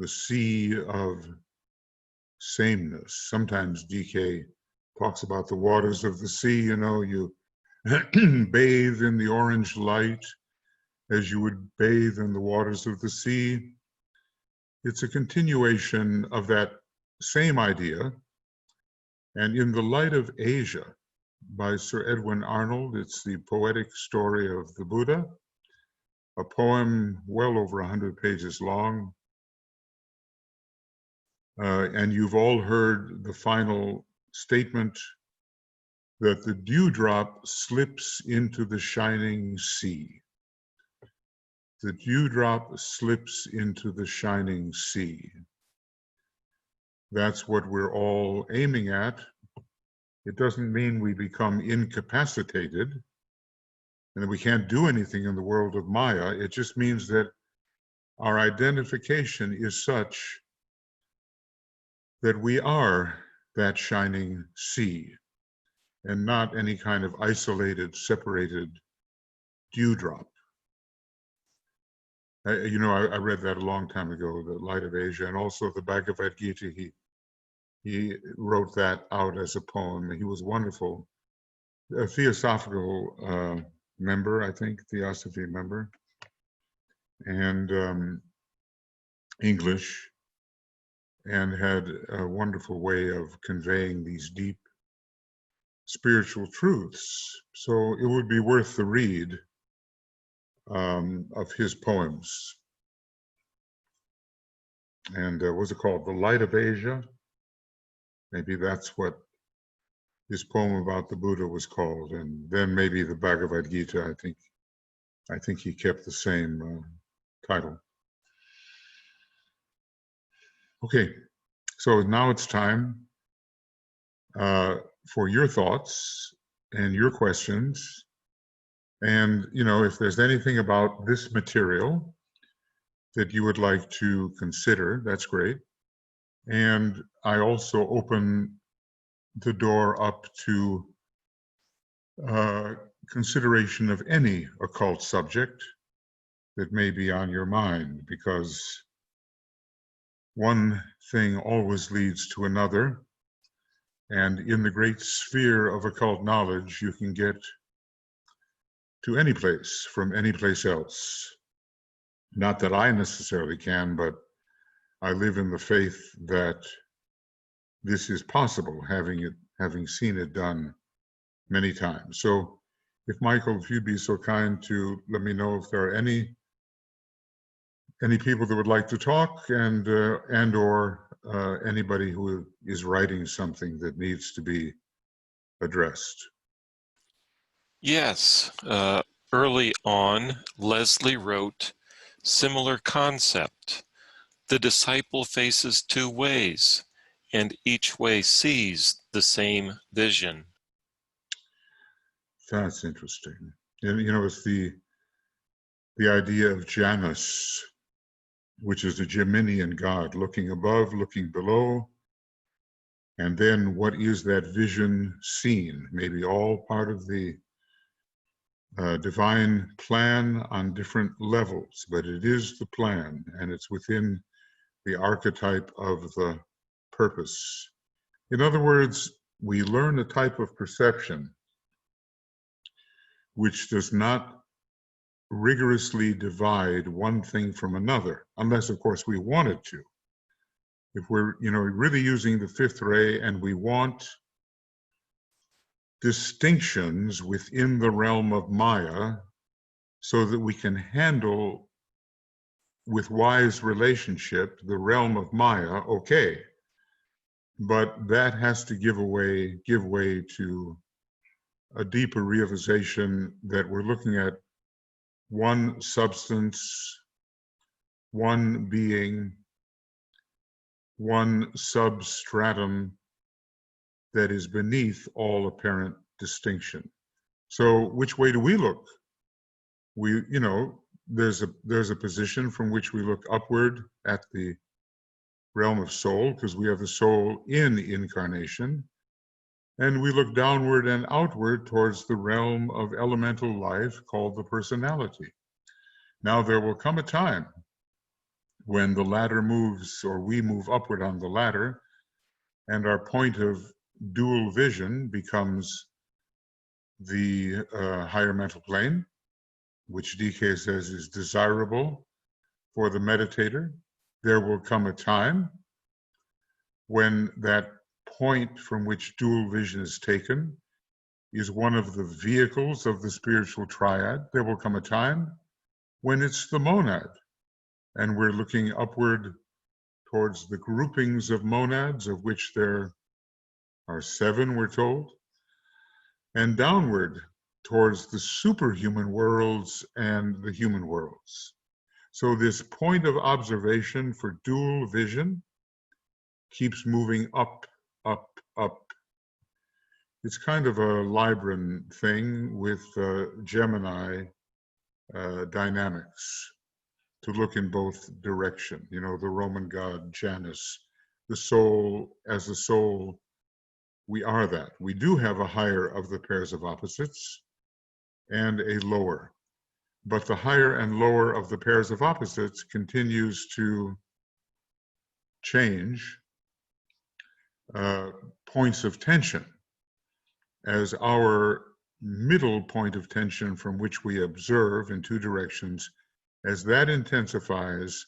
the sea of sameness. Sometimes DK talks about the waters of the sea, you bathe in the orange light as you would bathe in the waters of the sea. It's a continuation of that same idea. And in The Light of Asia by Sir Edwin Arnold, it's the poetic story of the Buddha, a poem well over 100 pages long. And you've all heard the final statement that the dewdrop slips into the shining sea. The dewdrop slips into the shining sea. That's what we're all aiming at. It doesn't mean we become incapacitated and that we can't do anything in the world of Maya. It just means that our identification is such that we are that shining sea and not any kind of isolated, separated dewdrop. I read that a long time ago, The Light of Asia, and also the Bhagavad Gita. He wrote that out as a poem. He was wonderful. A theosophical member, I think, theosophy member, and English, and had a wonderful way of conveying these deep spiritual truths. So it would be worth the read of his poems. And what was it called? The Light of Asia? Maybe that's what his poem about the Buddha was called. And then maybe the Bhagavad Gita, I think he kept the same title. Okay, so now it's time for your thoughts and your questions. And, you know, if there's anything about this material that you would like to consider, that's great. And I also open the door up to consideration of any occult subject that may be on your mind, because one thing always leads to another. And in the great sphere of occult knowledge, you can get to any place from any place else. Not that I necessarily can, but I live in the faith that this is possible, having seen it done many times. So if Michael, if you'd be so kind to let me know if there are any people that would like to talk, and or anybody who is writing something that needs to be addressed. Yes, early on, Leslie wrote, similar concept. The disciple faces two ways, and each way sees the same vision. That's interesting. And, you know, it's the idea of Janus, which is the Geminian god, looking above, looking below. And then what is that vision seen? Maybe all part of the divine plan on different levels, but it is the plan, and it's within the archetype of the purpose. In other words, we learn a type of perception which does not rigorously divide one thing from another, unless, of course, we wanted to. If we're, you know, really using the fifth ray and we want distinctions within the realm of Maya so that we can handle with wise relationship the realm of Maya, okay. But that has to give way to a deeper realization that we're looking at one substance, one being, one substratum that is beneath all apparent distinction. So which way do we look? We, you know, there's a position from which we look upward at the realm of soul, because we have the soul in incarnation, and we look downward and outward towards the realm of elemental life called the personality. Now there will come a time when the ladder moves, or we move upward on the ladder, and our point of dual vision becomes the higher mental plane, which DK says is desirable for the meditator. There will come a time when that point from which dual vision is taken is one of the vehicles of the spiritual triad. There will come a time when it's the monad, and we're looking upward towards the groupings of monads, of which there are 7, we're told, and downward towards the superhuman worlds and the human worlds. So this point of observation for dual vision keeps moving up, up, up. It's kind of a Libran thing with Gemini dynamics, to look in both direction. You know, the Roman god Janus, the soul, as a soul, we are that. We do have a higher of the pairs of opposites and a lower, but the higher and lower of the pairs of opposites continues to change points of tension, as our middle point of tension from which we observe in 2 directions, as that intensifies,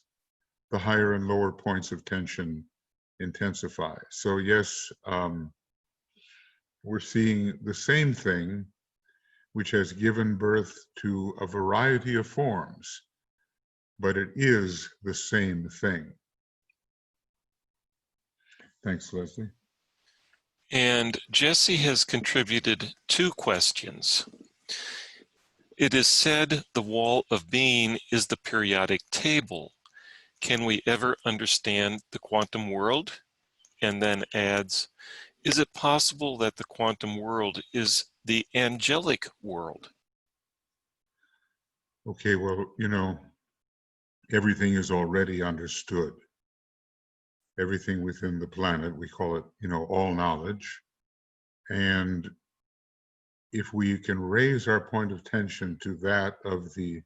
the higher and lower points of tension intensify. So yes, we're seeing the same thing, which has given birth to a variety of forms, but it is the same thing. Thanks, Leslie. And Jesse has contributed 2 questions. It is said the wall of being is the periodic table. Can we ever understand the quantum world? And then adds, is it possible that the quantum world is the angelic world? Okay, well, everything is already understood. Everything within the planet, we call it, all knowledge. And if we can raise our point of tension to that of the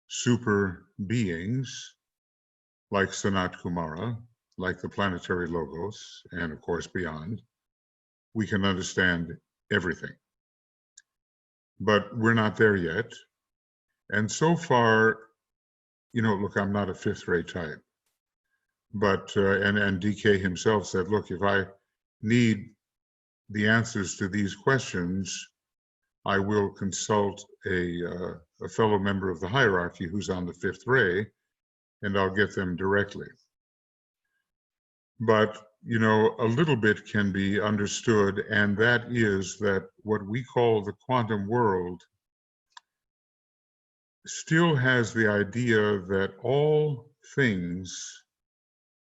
super beings, like Sanat Kumara, like the planetary logos, and of course beyond, we can understand everything. But we're not there yet. And so far, look, I'm not a fifth ray type, but, and DK himself said, look, if I need the answers to these questions, I will consult a fellow member of the hierarchy who's on the fifth ray, and I'll get them directly. But, a little bit can be understood, and that is that what we call the quantum world still has the idea that all things,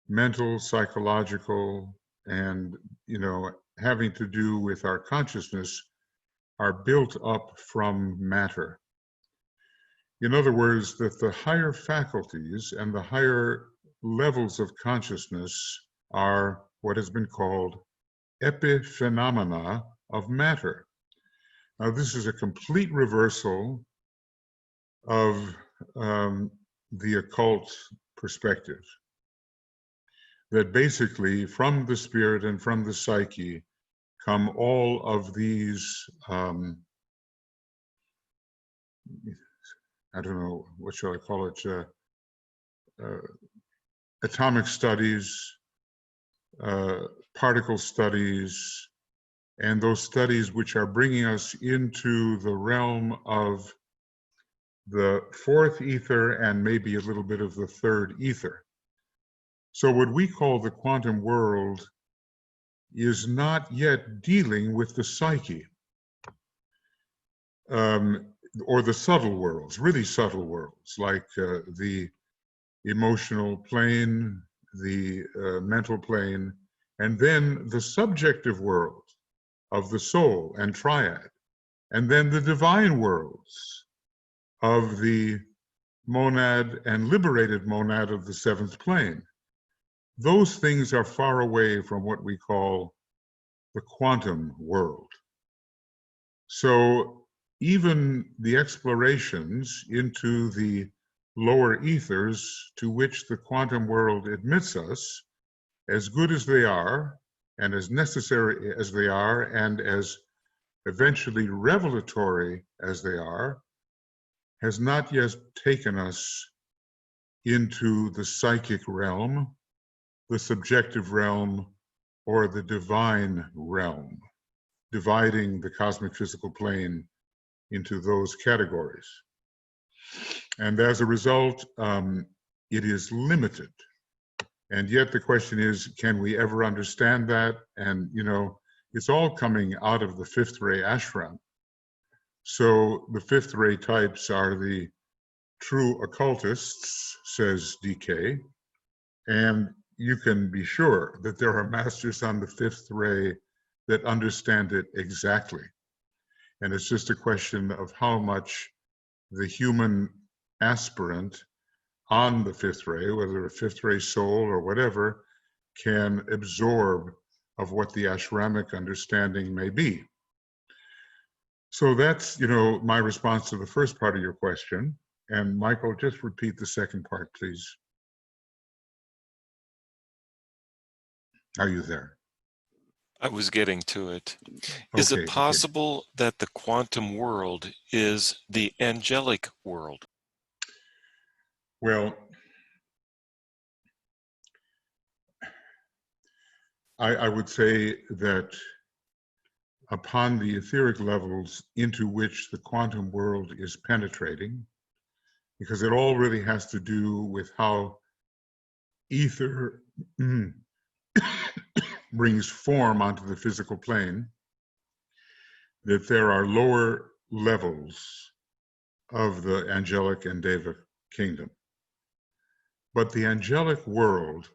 mental, psychological, and, having to do with our consciousness, are built up from matter. In other words, that the higher faculties and the higher levels of consciousness are what has been called epiphenomena of matter. Now, this is a complete reversal of the occult perspective, that basically from the spirit and from the psyche come all of these, I don't know, what shall I call it, atomic studies, particle studies, and those studies which are bringing us into the realm of the fourth ether and maybe a little bit of the third ether. So what we call the quantum world is not yet dealing with the psyche, or the subtle worlds, really subtle worlds, like the emotional plane, the mental plane, and then the subjective world of the soul and triad, and then the divine worlds of the monad and liberated monad of the seventh plane. Those things are far away from what we call the quantum world. So even the explorations into the lower ethers to which the quantum world admits us, as good as they are, and as necessary as they are, and as eventually revelatory as they are, has not yet taken us into the psychic realm, the subjective realm, or the divine realm, dividing the cosmic physical plane into those categories. And as a result, it is limited. And yet the question is, can we ever understand that? And, it's all coming out of the fifth ray ashram. So the fifth ray types are the true occultists, says DK. And you can be sure that there are masters on the fifth ray that understand it exactly. And it's just a question of how much the human aspirant on the fifth ray, whether a fifth ray soul or whatever, can absorb of what the ashramic understanding may be. So that's, my response to the first part of your question. And Michael, just repeat the second part, please. Are you there? I was getting to it. Is it possible that the quantum world is the angelic world? Well, I would say that upon the etheric levels into which the quantum world is penetrating, because it all really has to do with how ether brings form onto the physical plane, that there are lower levels of the angelic and Deva kingdom. But the angelic world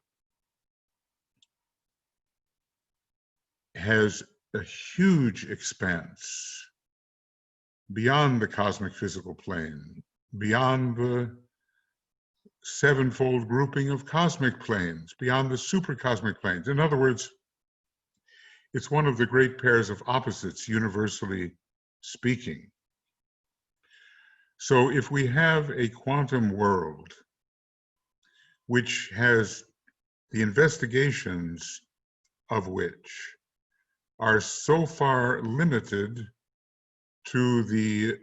has a huge expanse beyond the cosmic physical plane, beyond the sevenfold grouping of cosmic planes, beyond the supercosmic planes. In other words, it's one of the great pairs of opposites, universally speaking. So if we have a quantum world which has the investigations of which are so far limited to the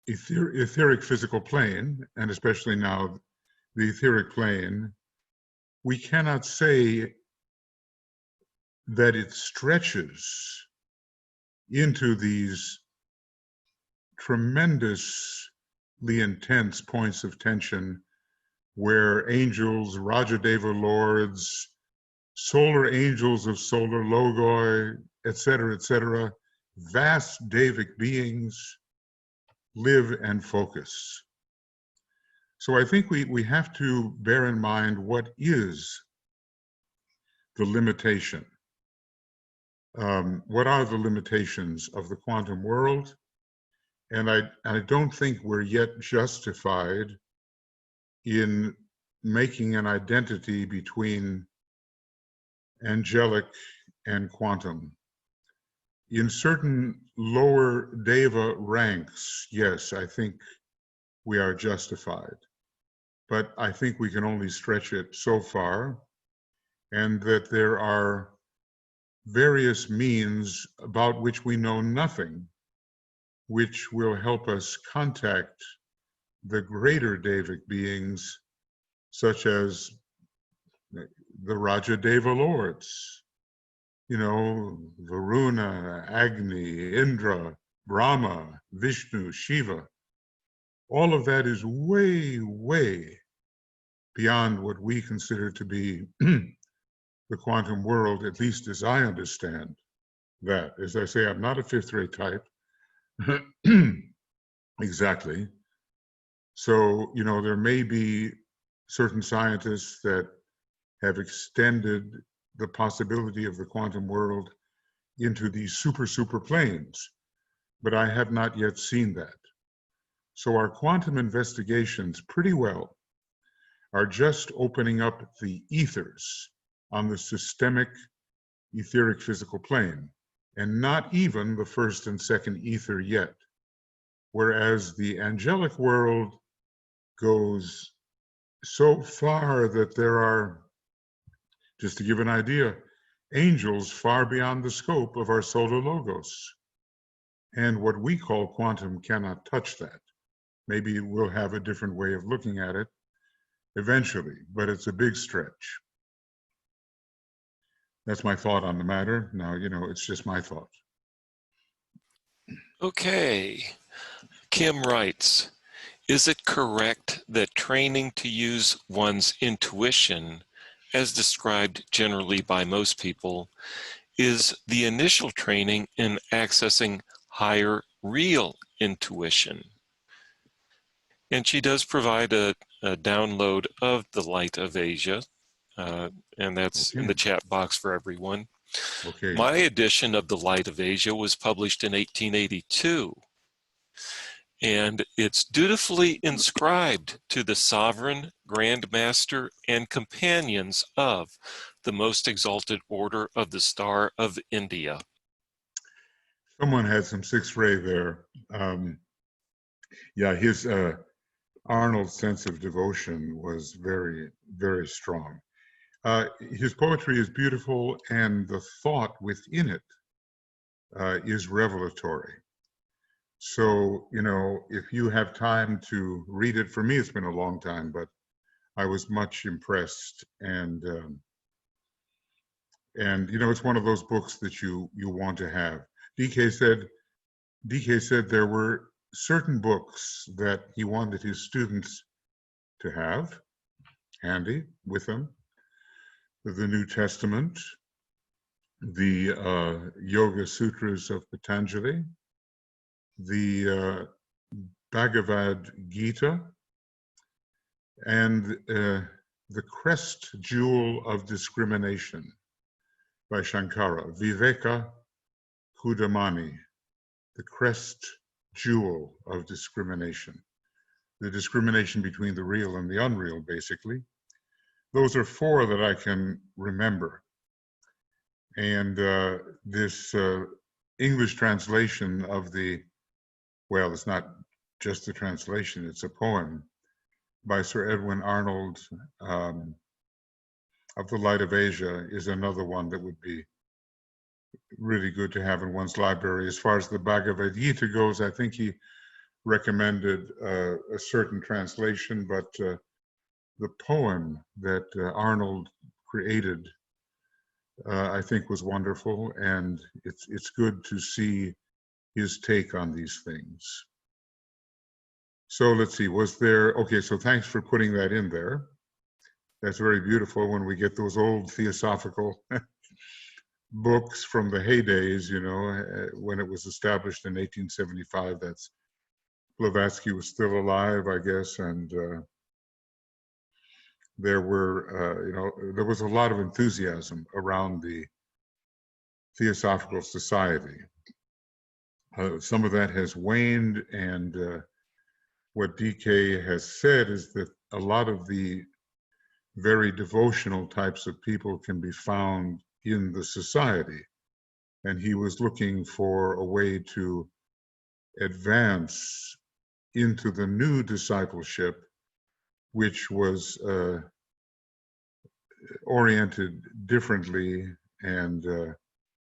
etheric physical plane, and especially now the etheric plane, we cannot say that it stretches into these tremendously intense points of tension where angels, Rajadeva lords, solar angels of solar logoi, etc., vast Devic beings live and focus. So I think we have to bear in mind what is the limitation. What are the limitations of the quantum world? And I don't think we're yet justified in making an identity between angelic and quantum. In certain lower Deva ranks, yes, I think we are justified. But I think we can only stretch it so far, and that there are various means about which we know nothing, which will help us contact the greater Devic beings, such as the Rajadeva lords, you know, Varuna, Agni, Indra, Brahma, Vishnu, Shiva. All of that is way, way beyond what we consider to be the quantum world, at least as I understand that. As I say, I'm not a fifth-rate type. Exactly. So, you know, there may be certain scientists that have extended the possibility of the quantum world into these super planes, but I have not yet seen that. So our quantum investigations pretty well are just opening up the ethers on the systemic etheric physical plane, and not even the first and second ether yet. Whereas the angelic world goes so far that there are, just to give an idea, angels far beyond the scope of our solar logos. And what we call quantum cannot touch that. Maybe we'll have a different way of looking at it eventually, but it's a big stretch. That's my thought on the matter. Now, you know, it's just my thought. Okay. Kim writes, is it correct that training to use one's intuition, as described generally by most people, is the initial training in accessing higher real intuition? And she does provide a download of The Light of Asia, and that's in the chat box for everyone. Okay. My edition of The Light of Asia was published in 1882, and it's dutifully inscribed to the sovereign, Grand Master, and companions of the Most Exalted Order of the Star of India. Someone had some sixth ray there. Yeah, his Arnold's sense of devotion was very, very strong. His poetry is beautiful, and the thought within it is revelatory. So, you know, if you have time to read it, for me it's been a long time, but I was much impressed, and you know, it's one of those books that you want to have. DK said there were certain books that he wanted his students to have handy with them: the New Testament, the Yoga Sutras of Patanjali, the Bhagavad Gita, and The Crest Jewel of Discrimination by Shankara, Viveka Kudamani, The Crest Jewel of Discrimination, the discrimination between the real and the unreal, basically. Those are four that I can remember. And this English translation of well, it's not just a translation, it's a poem by Sir Edwin Arnold of The Light of Asia is another one that would be really good to have in one's library. As far as the Bhagavad Gita goes, I think he recommended a certain translation, but the poem that Arnold created, I think was wonderful, and it's good to see his take on these things. So let's see, okay, so thanks for putting that in there. That's very beautiful when we get those old theosophical books from the heydays, you know, when it was established in 1875. That's Blavatsky was still alive, I guess, and there were, you know, there was a lot of enthusiasm around the Theosophical Society. Some of that has waned, and what DK has said is that a lot of the very devotional types of people can be found in the society. And he was looking for a way to advance into the new discipleship, which was oriented differently, and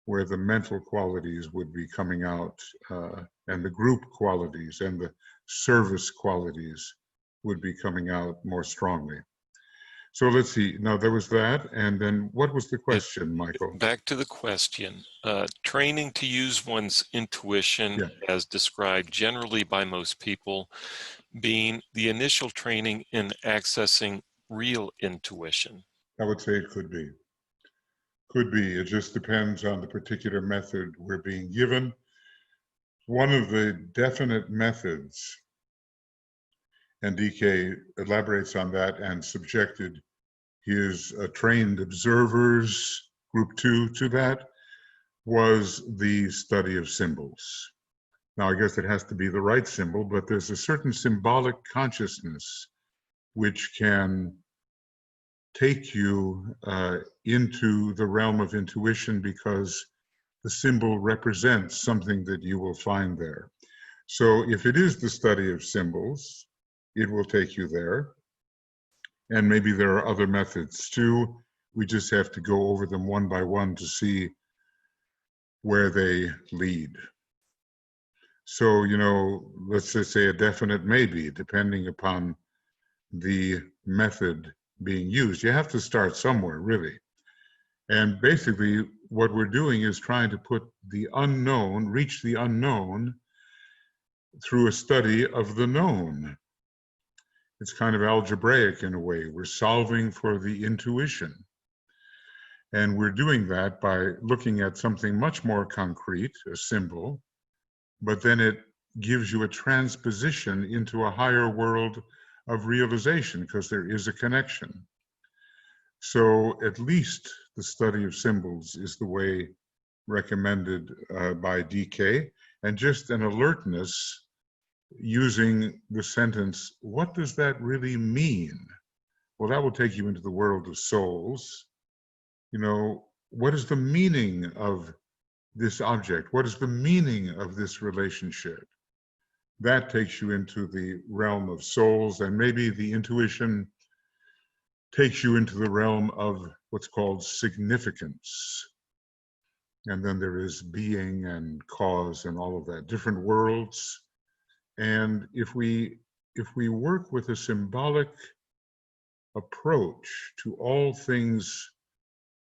where the mental qualities would be coming out, and the group qualities and the service qualities would be coming out more strongly. So let's see, now there was that, and then what was the question, Michael? Back to the question. Training to use one's intuition, as described generally by most people, being the initial training in accessing real intuition. I would say it could be. Could be. It just depends on the particular method we're being given. One of the definite methods, and DK elaborates on that and subjected his trained observers, group 2, to that, was the study of symbols. Now, I guess it has to be the right symbol, but there's a certain symbolic consciousness which can take you into the realm of intuition, because the symbol represents something that you will find there. So if it is the study of symbols, it will take you there. And maybe there are other methods too. We just have to go over them one by one to see where they lead. So, you know, let's just say a definite maybe, depending upon the method being used. You have to start somewhere, really. And basically, what we're doing is trying to put the unknown, reach the unknown through a study of the known. It's kind of algebraic in a way. We're solving for the intuition. And we're doing that by looking at something much more concrete, a symbol, but then it gives you a transposition into a higher world of realization, because there is a connection. So at least the study of symbols is the way recommended by DK, and just an alertness using the sentence, what does that really mean? Well, that will take you into the world of souls. You know, what is the meaning of this object? What is the meaning of this relationship? That takes you into the realm of souls, and maybe the intuition takes you into the realm of what's called significance. And then there is being and cause and all of that, different worlds. And if we work with a symbolic approach to all things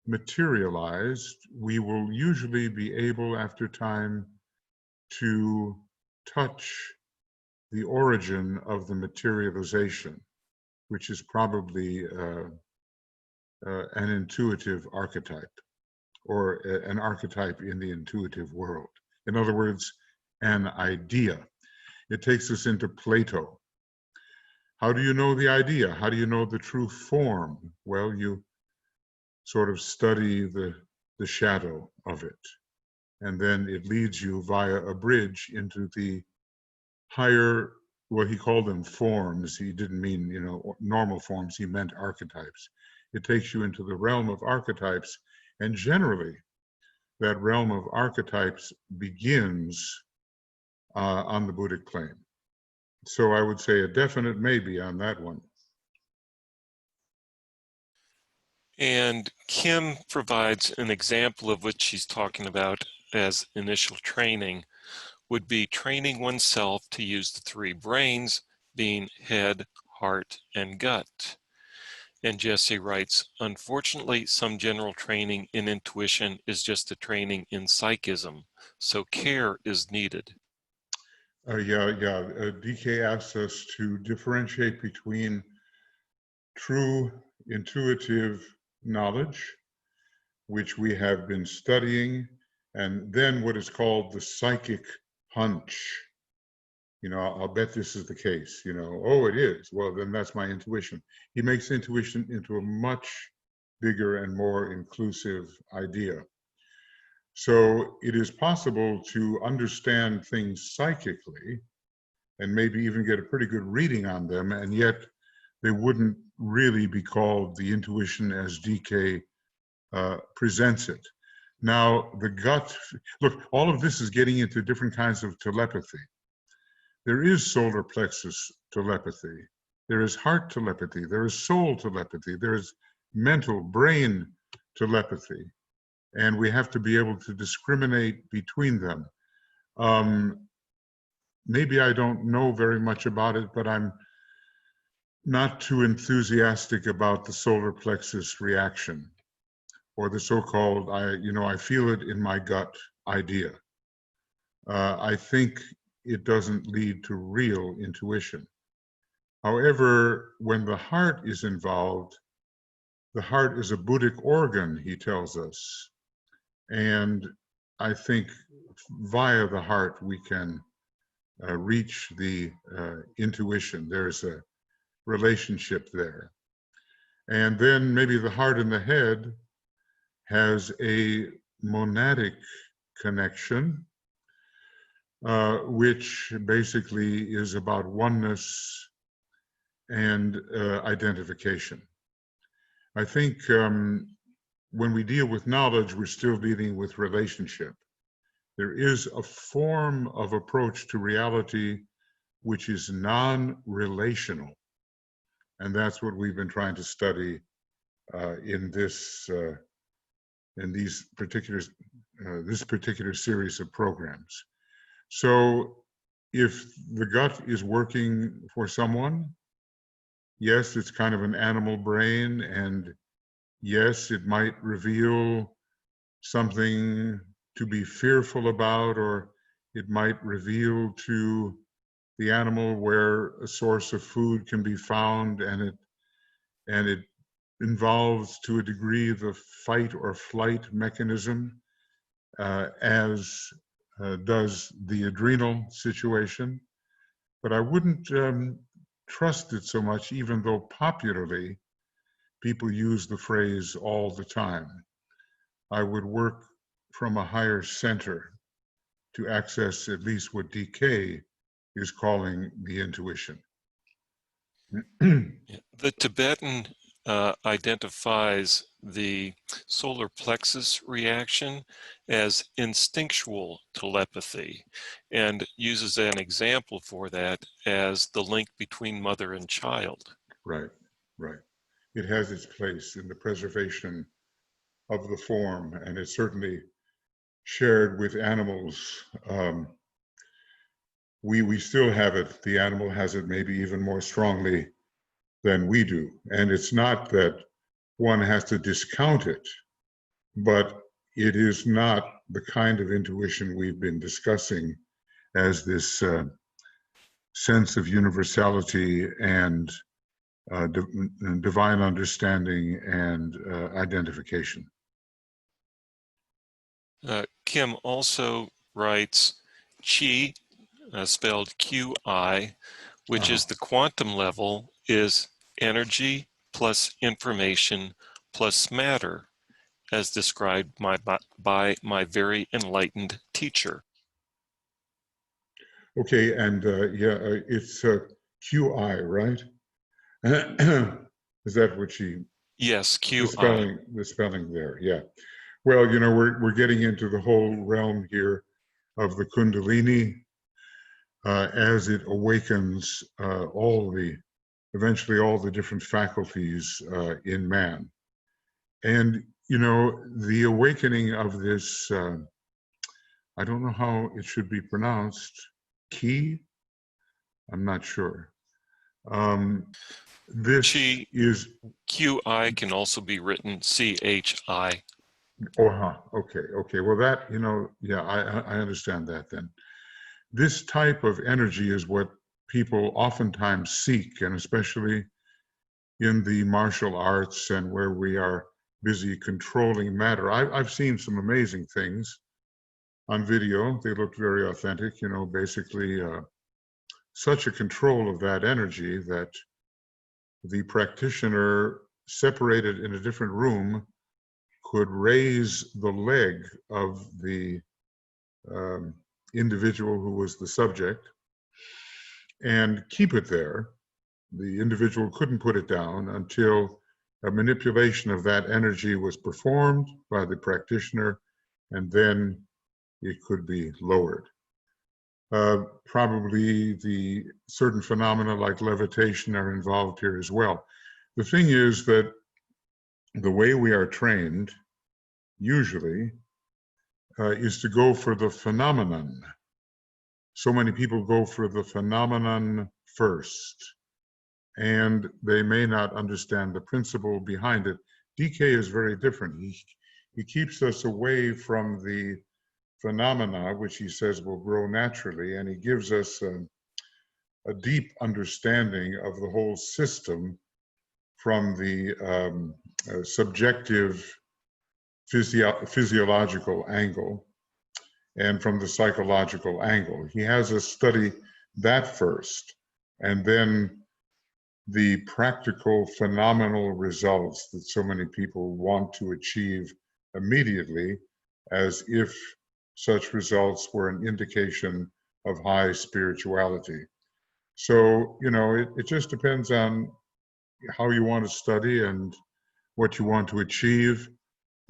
materialized, we will usually be able, after time, to touch the origin of the materialization, which is probably an intuitive archetype, or an archetype in the intuitive world. In other words, an idea. It takes us into Plato. How do you know the idea? How do you know the true form? Well, you sort of study the shadow of it. And then it leads you via a bridge into the higher, what he called them forms. He didn't mean, normal forms. He meant archetypes. It takes you into the realm of archetypes. And generally, that realm of archetypes begins on the Buddhic plane. So I would say a definite maybe on that one. And Kim provides an example of what she's talking about as initial training would be training oneself to use the three brains, being head, heart, and gut. And Jesse writes, unfortunately, some general training in intuition is just a training in psychism, so care is needed. DK asks us to differentiate between true intuitive knowledge, which we have been studying, and then what is called the psychic hunch. I'll bet this is the case. Oh, it is. Well, then that's my intuition. He makes intuition into a much bigger and more inclusive idea. So it is possible to understand things psychically and maybe even get a pretty good reading on them, and yet they wouldn't really be called the intuition as DK presents it. Now, the gut, look, all of this is getting into different kinds of telepathy. There is solar plexus telepathy. There is heart telepathy. There is soul telepathy. There is mental brain telepathy. And we have to be able to discriminate between them. Maybe I don't know very much about it, but I'm not too enthusiastic about the solar plexus reaction, or the so-called, I feel it in my gut idea. I think it doesn't lead to real intuition. However, when the heart is involved, the heart is a Buddhic organ, he tells us. And I think via the heart we can reach the intuition. There's a relationship there. And then maybe the heart and the head has a monadic connection, which basically is about oneness and identification. I think when we deal with knowledge, we're still dealing with relationship. There is a form of approach to reality which is non-relational. And that's what we've been trying to study in this particular series of programs. So if the gut is working for someone, yes, it's kind of an animal brain, and yes, it might reveal something to be fearful about, or it might reveal to the animal where a source of food can be found, and it involves to a degree the fight or flight mechanism, as does the adrenal situation. But I wouldn't trust it so much, even though popularly people use the phrase all the time. I would work from a higher center to access at least what DK is calling the intuition. The Tibetan identifies the solar plexus reaction as instinctual telepathy and uses an example for that as the link between mother and child. Right. It has its place in the preservation of the form, and it's certainly shared with animals. We still have it. The animal has it maybe even more strongly than we do. And it's not that one has to discount it, but it is not the kind of intuition we've been discussing as this sense of universality and divine understanding and identification. Kim also writes, Qi spelled QI, which is Uh-huh. the quantum level, is energy plus information plus matter, as described by my very enlightened teacher. Okay, and it's QI, right? Is that what she, Yes, the QI. spelling there, yeah. Well, we're getting into the whole realm here of the Kundalini as it awakens eventually all the different faculties in man. And, the awakening of this, I don't know how it should be pronounced, ki? I'm not sure. This Chi, is, QI can also be written CHI. okay. Well, that, yeah, I understand that then. This type of energy is what people oftentimes seek, and especially in the martial arts and where we are busy controlling matter. I've seen some amazing things on video. They looked very authentic, basically such a control of that energy that the practitioner, separated in a different room, could raise the leg of the um, individual who was the subject and keep it there. The individual couldn't put it down until a manipulation of that energy was performed by the practitioner, and then it could be lowered. Probably the certain phenomena like levitation are involved here as well. The thing is that the way we are trained usually is to go for the phenomenon. So many people go for the phenomenon first, and they may not understand the principle behind it. DK is very different. He keeps us away from the phenomena, which he says will grow naturally, and he gives us a deep understanding of the whole system from the subjective physiological angle and from the psychological angle. He has us study that first, and then the practical phenomenal results that so many people want to achieve immediately, as if such results were an indication of high spirituality. So, it just depends on how you want to study and what you want to achieve.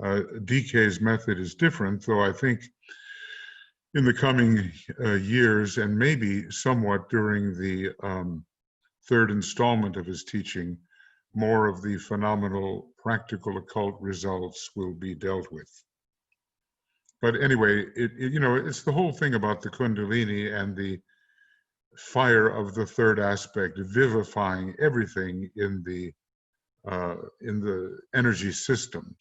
DK's method is different, though I think in the coming years, and maybe somewhat during the third installment of his teaching, more of the phenomenal practical occult results will be dealt with. But anyway, it's the whole thing about the Kundalini and the fire of the third aspect, vivifying everything in the energy system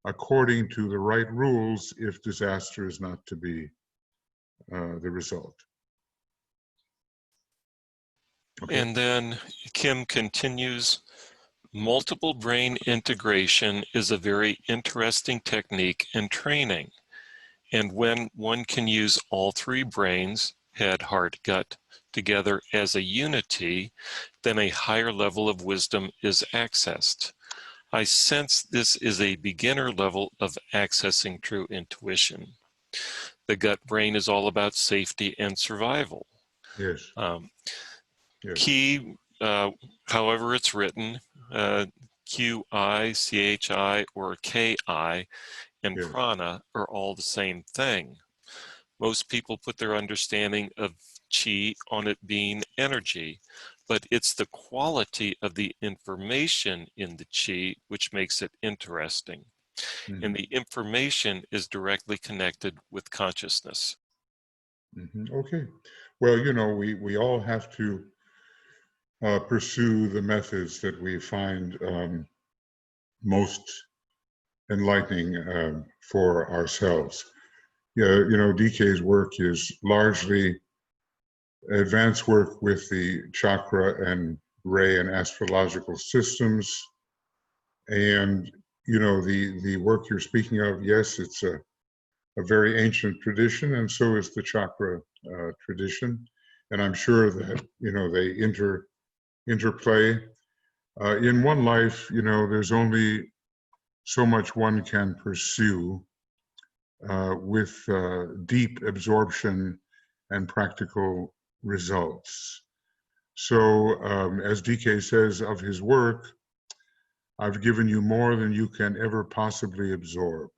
according to the right rules if disaster is not to be the result. Okay. And then Kim continues, multiple brain integration is a very interesting technique in training. And when one can use all three brains, head, heart, gut, together as a unity, then a higher level of wisdom is accessed. I sense this is a beginner level of accessing true intuition. The gut brain is all about safety and survival. Yes. Yes. Ki, however it's written, QI, CHI, or KI, and Yes. prana are all the same thing. Most people put their understanding of chi on it being energy, but it's the quality of the information in the chi which makes it interesting. Mm-hmm. And the information is directly connected with consciousness. Mm-hmm. Okay. Well, we all have to pursue the methods that we find most enlightening for ourselves. Yeah, DK's work is largely advanced work with the chakra and ray and astrological systems. And, the work you're speaking of, yes, it's a very ancient tradition, and so is the chakra tradition, and I'm sure that they interplay. In one life, there's only so much one can pursue with deep absorption and practical results. So, as DK says of his work, I've given you more than you can ever possibly absorb.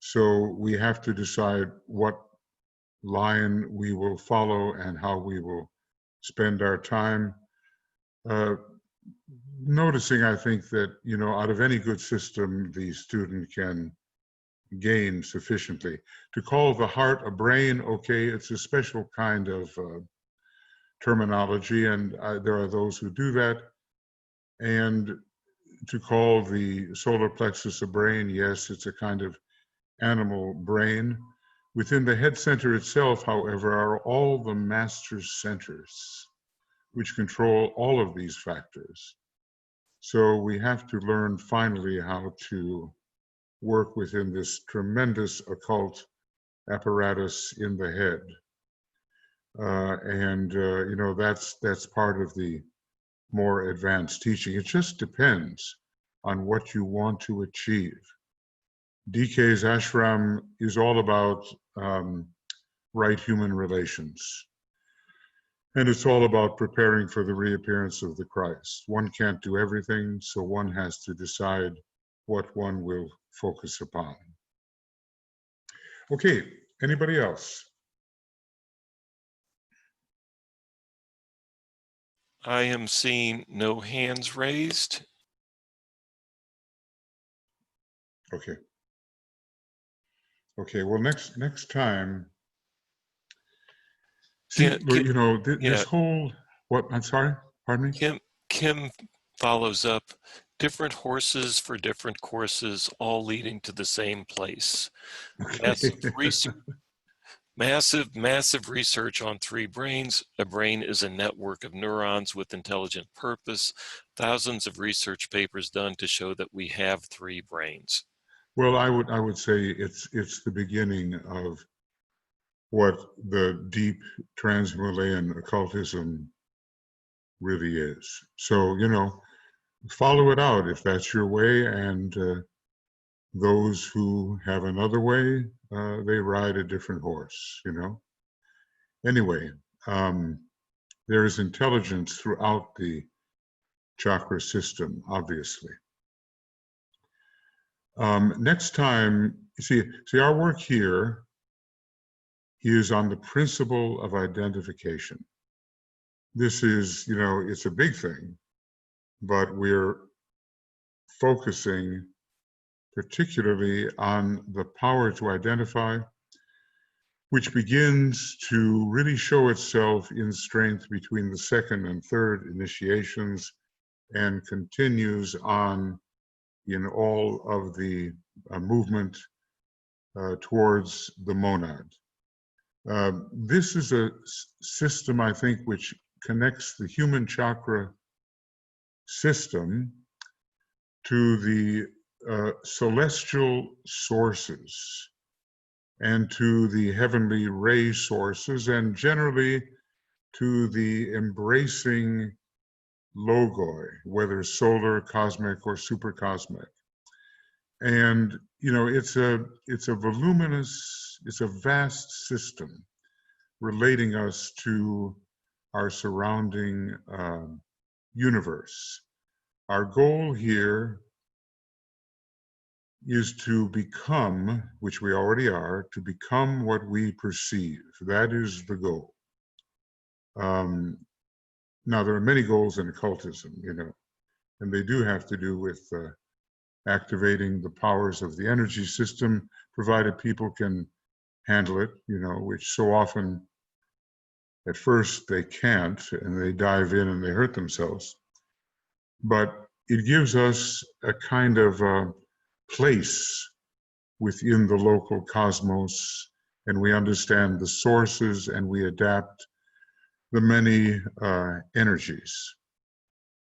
So we have to decide what line we will follow and how we will spend our time. Noticing, I think, that, out of any good system, the student can gain sufficiently. To call the heart a brain, okay, it's a special kind of terminology, and there are those who do that. And to call the solar plexus a brain, yes, it's a kind of animal brain. Within the head center itself, however, are all the master centers which control all of these factors. So we have to learn finally how to work within this tremendous occult apparatus in the head. That's part of the more advanced teaching. It just depends on what you want to achieve. DK's ashram is all about right human relations. And it's all about preparing for the reappearance of the Christ. One can't do everything, so one has to decide what one will focus upon. Okay, anybody else? I am seeing no hands raised. Okay. Okay, well, next time, see, this whole, what, I'm sorry, pardon me? Kim follows up, different horses for different courses, all leading to the same place. Okay. Massive research on three brains. A brain is a network of neurons with intelligent purpose. Thousands of research papers done to show that we have three brains. Well, I would say it's the beginning of what the deep trans-Himalayan occultism really is. So, follow it out if that's your way, and those who have another way, they ride a different horse, Anyway, there is intelligence throughout the chakra system, obviously. Next time, see, our work here is on the principle of identification. This is, it's a big thing, but we're focusing particularly on the power to identify, which begins to really show itself in strength between the second and third initiations and continues on in all of the movement towards the monad. This is a system, I think, which connects the human chakra system to the celestial sources and to the heavenly ray sources, and generally to the embracing logoi, whether solar, cosmic, or supercosmic. And it's a voluminous, it's a vast system relating us to our surrounding universe. Our goal here is to become, which we already are, to become what we perceive. That is the goal. Now, there are many goals in occultism, and they do have to do with activating the powers of the energy system, provided people can handle it, which so often at first they can't, and they dive in and they hurt themselves. But it gives us a kind of place within the local cosmos, and we understand the sources and we adapt the many energies.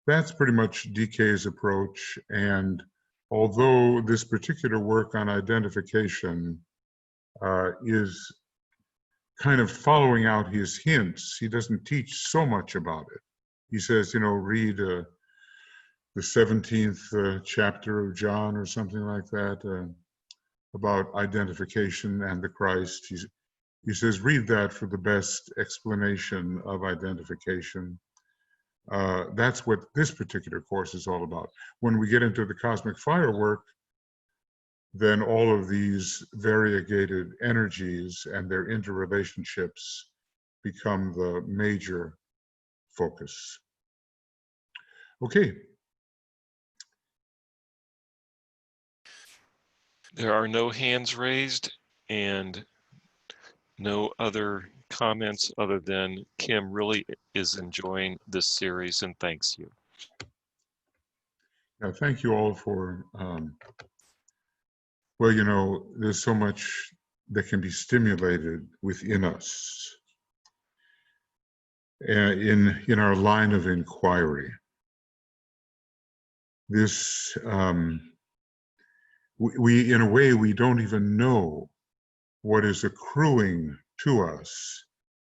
That's pretty much DK's approach, and although this particular work on identification is kind of following out his hints. He doesn't teach so much about it. He says, read the 17th chapter of John or something like that, about identification and the Christ. He says, read that for the best explanation of identification. That's what this particular course is all about. When we get into the cosmic fire work, then all of these variegated energies and their interrelationships become the major focus. Okay. There are no hands raised and no other comments other than Kim really is enjoying this series and thanks you. Thank you all for, well, there's so much that can be stimulated within us in our line of inquiry. This, we in a way, we don't even know what is accruing to us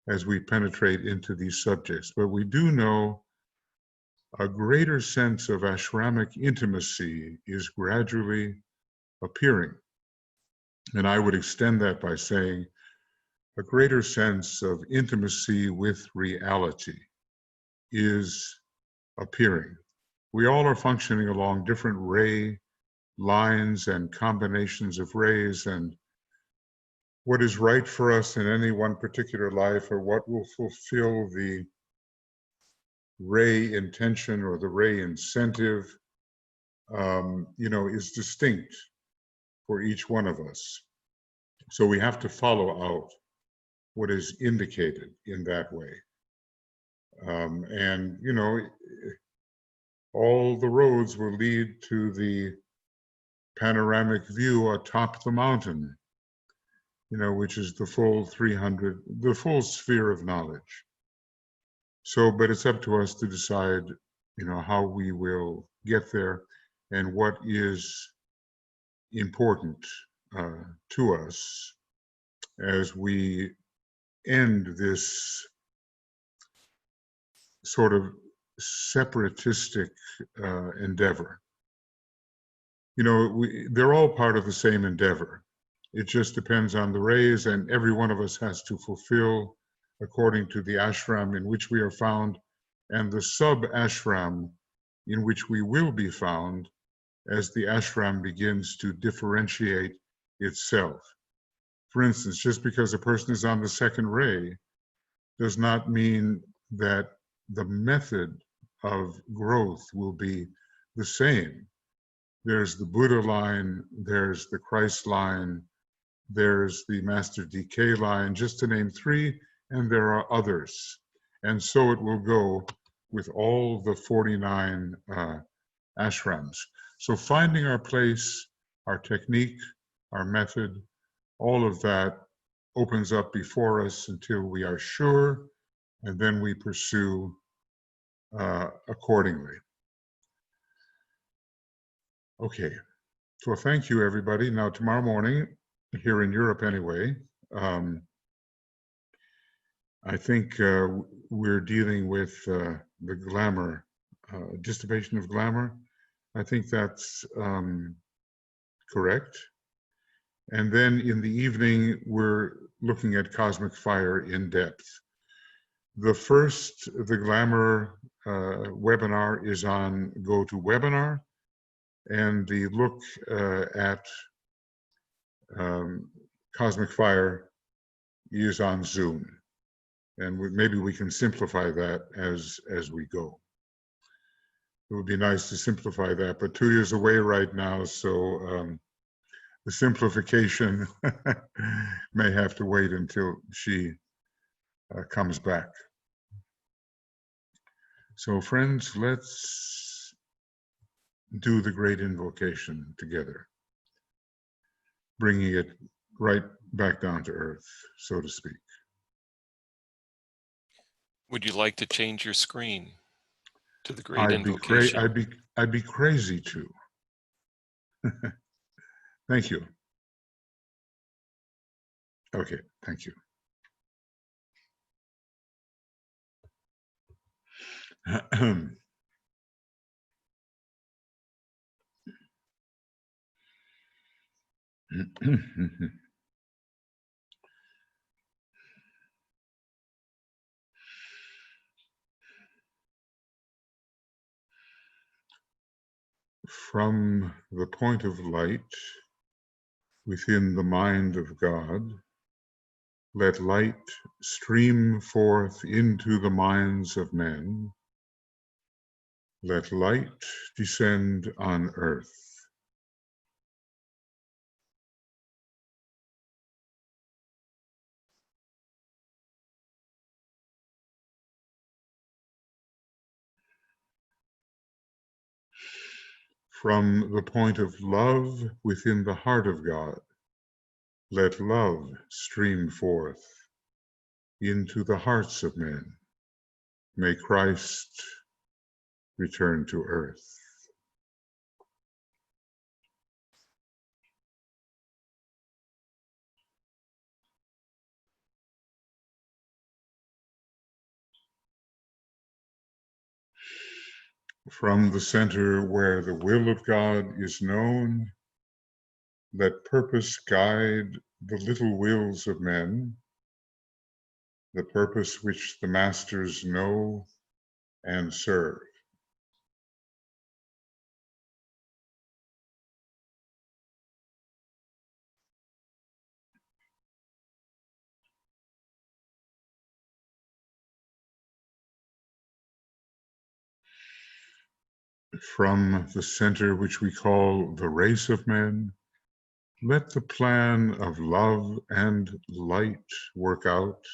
as we penetrate into these subjects, but we do know a greater sense of ashramic intimacy is gradually appearing. And I would extend that by saying a greater sense of intimacy with reality is appearing. We all are functioning along different ray lines and combinations of rays, and what is right for us in any one particular life, or what will fulfill the ray intention or the ray incentive, is distinct for each one of us. So we have to follow out what is indicated in that way. And, all the roads will lead to the panoramic view atop the mountain, which is the full the full sphere of knowledge. So, but it's up to us to decide, how we will get there and what is important to us as we end this sort of separatistic endeavor. They're all part of the same endeavor. It just depends on the rays, and every one of us has to fulfill according to the ashram in which we are found and the sub-ashram in which we will be found as the ashram begins to differentiate itself. For instance, just because a person is on the second ray does not mean that the method of growth will be the same. There's the Buddha line, there's the Christ line, there's the Master DK line, just to name three, and there are others. And so it will go with all the 49 ashrams. So finding our place, our technique, our method, all of that opens up before us until we are sure, and then we pursue accordingly. Okay, so thank you, everybody. Now, tomorrow morning, here in Europe anyway, I think we're dealing with the glamour, dissipation of glamour. I think that's correct. And then in the evening, we're looking at cosmic fire in depth. The glamour webinar is on GoToWebinar, and the look at cosmic fire is on Zoom. And maybe we can simplify that as we go. It would be nice to simplify that, but 2 years away right now, so the simplification may have to wait until she comes back. So friends, let's do the great invocation together, bringing it right back down to earth, so to speak. Would you like to change your screen to the great invocation? I'd be crazy to. Thank you. Okay, thank you. From the point of light within the mind of God, let light stream forth into the minds of men. Let light descend on earth. From the point of love within the heart of God, let love stream forth into the hearts of men. May Christ return to earth. From the center where the will of God is known, let purpose guide the little wills of men, the purpose which the masters know and serve. From the center which we call the race of men, let the plan of love and light work out,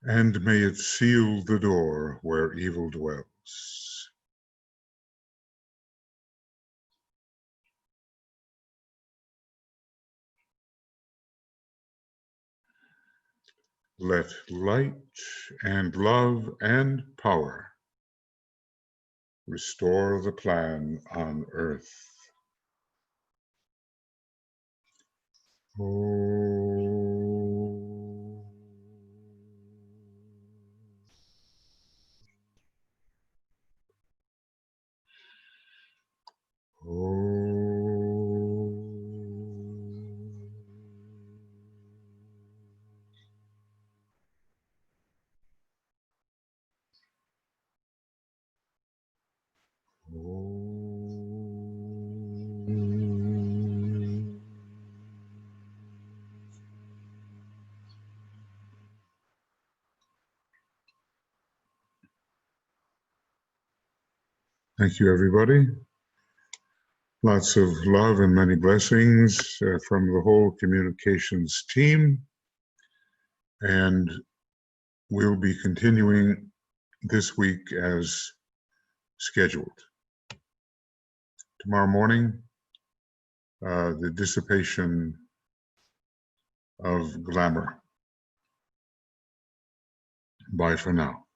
and may it seal the door where evil dwells. Let light and love and power restore the plan on earth. Oh. Thank you, everybody. Lots of love and many blessings from the whole communications team. And we'll be continuing this week as scheduled. Tomorrow morning, the dissipation of glamour. Bye for now.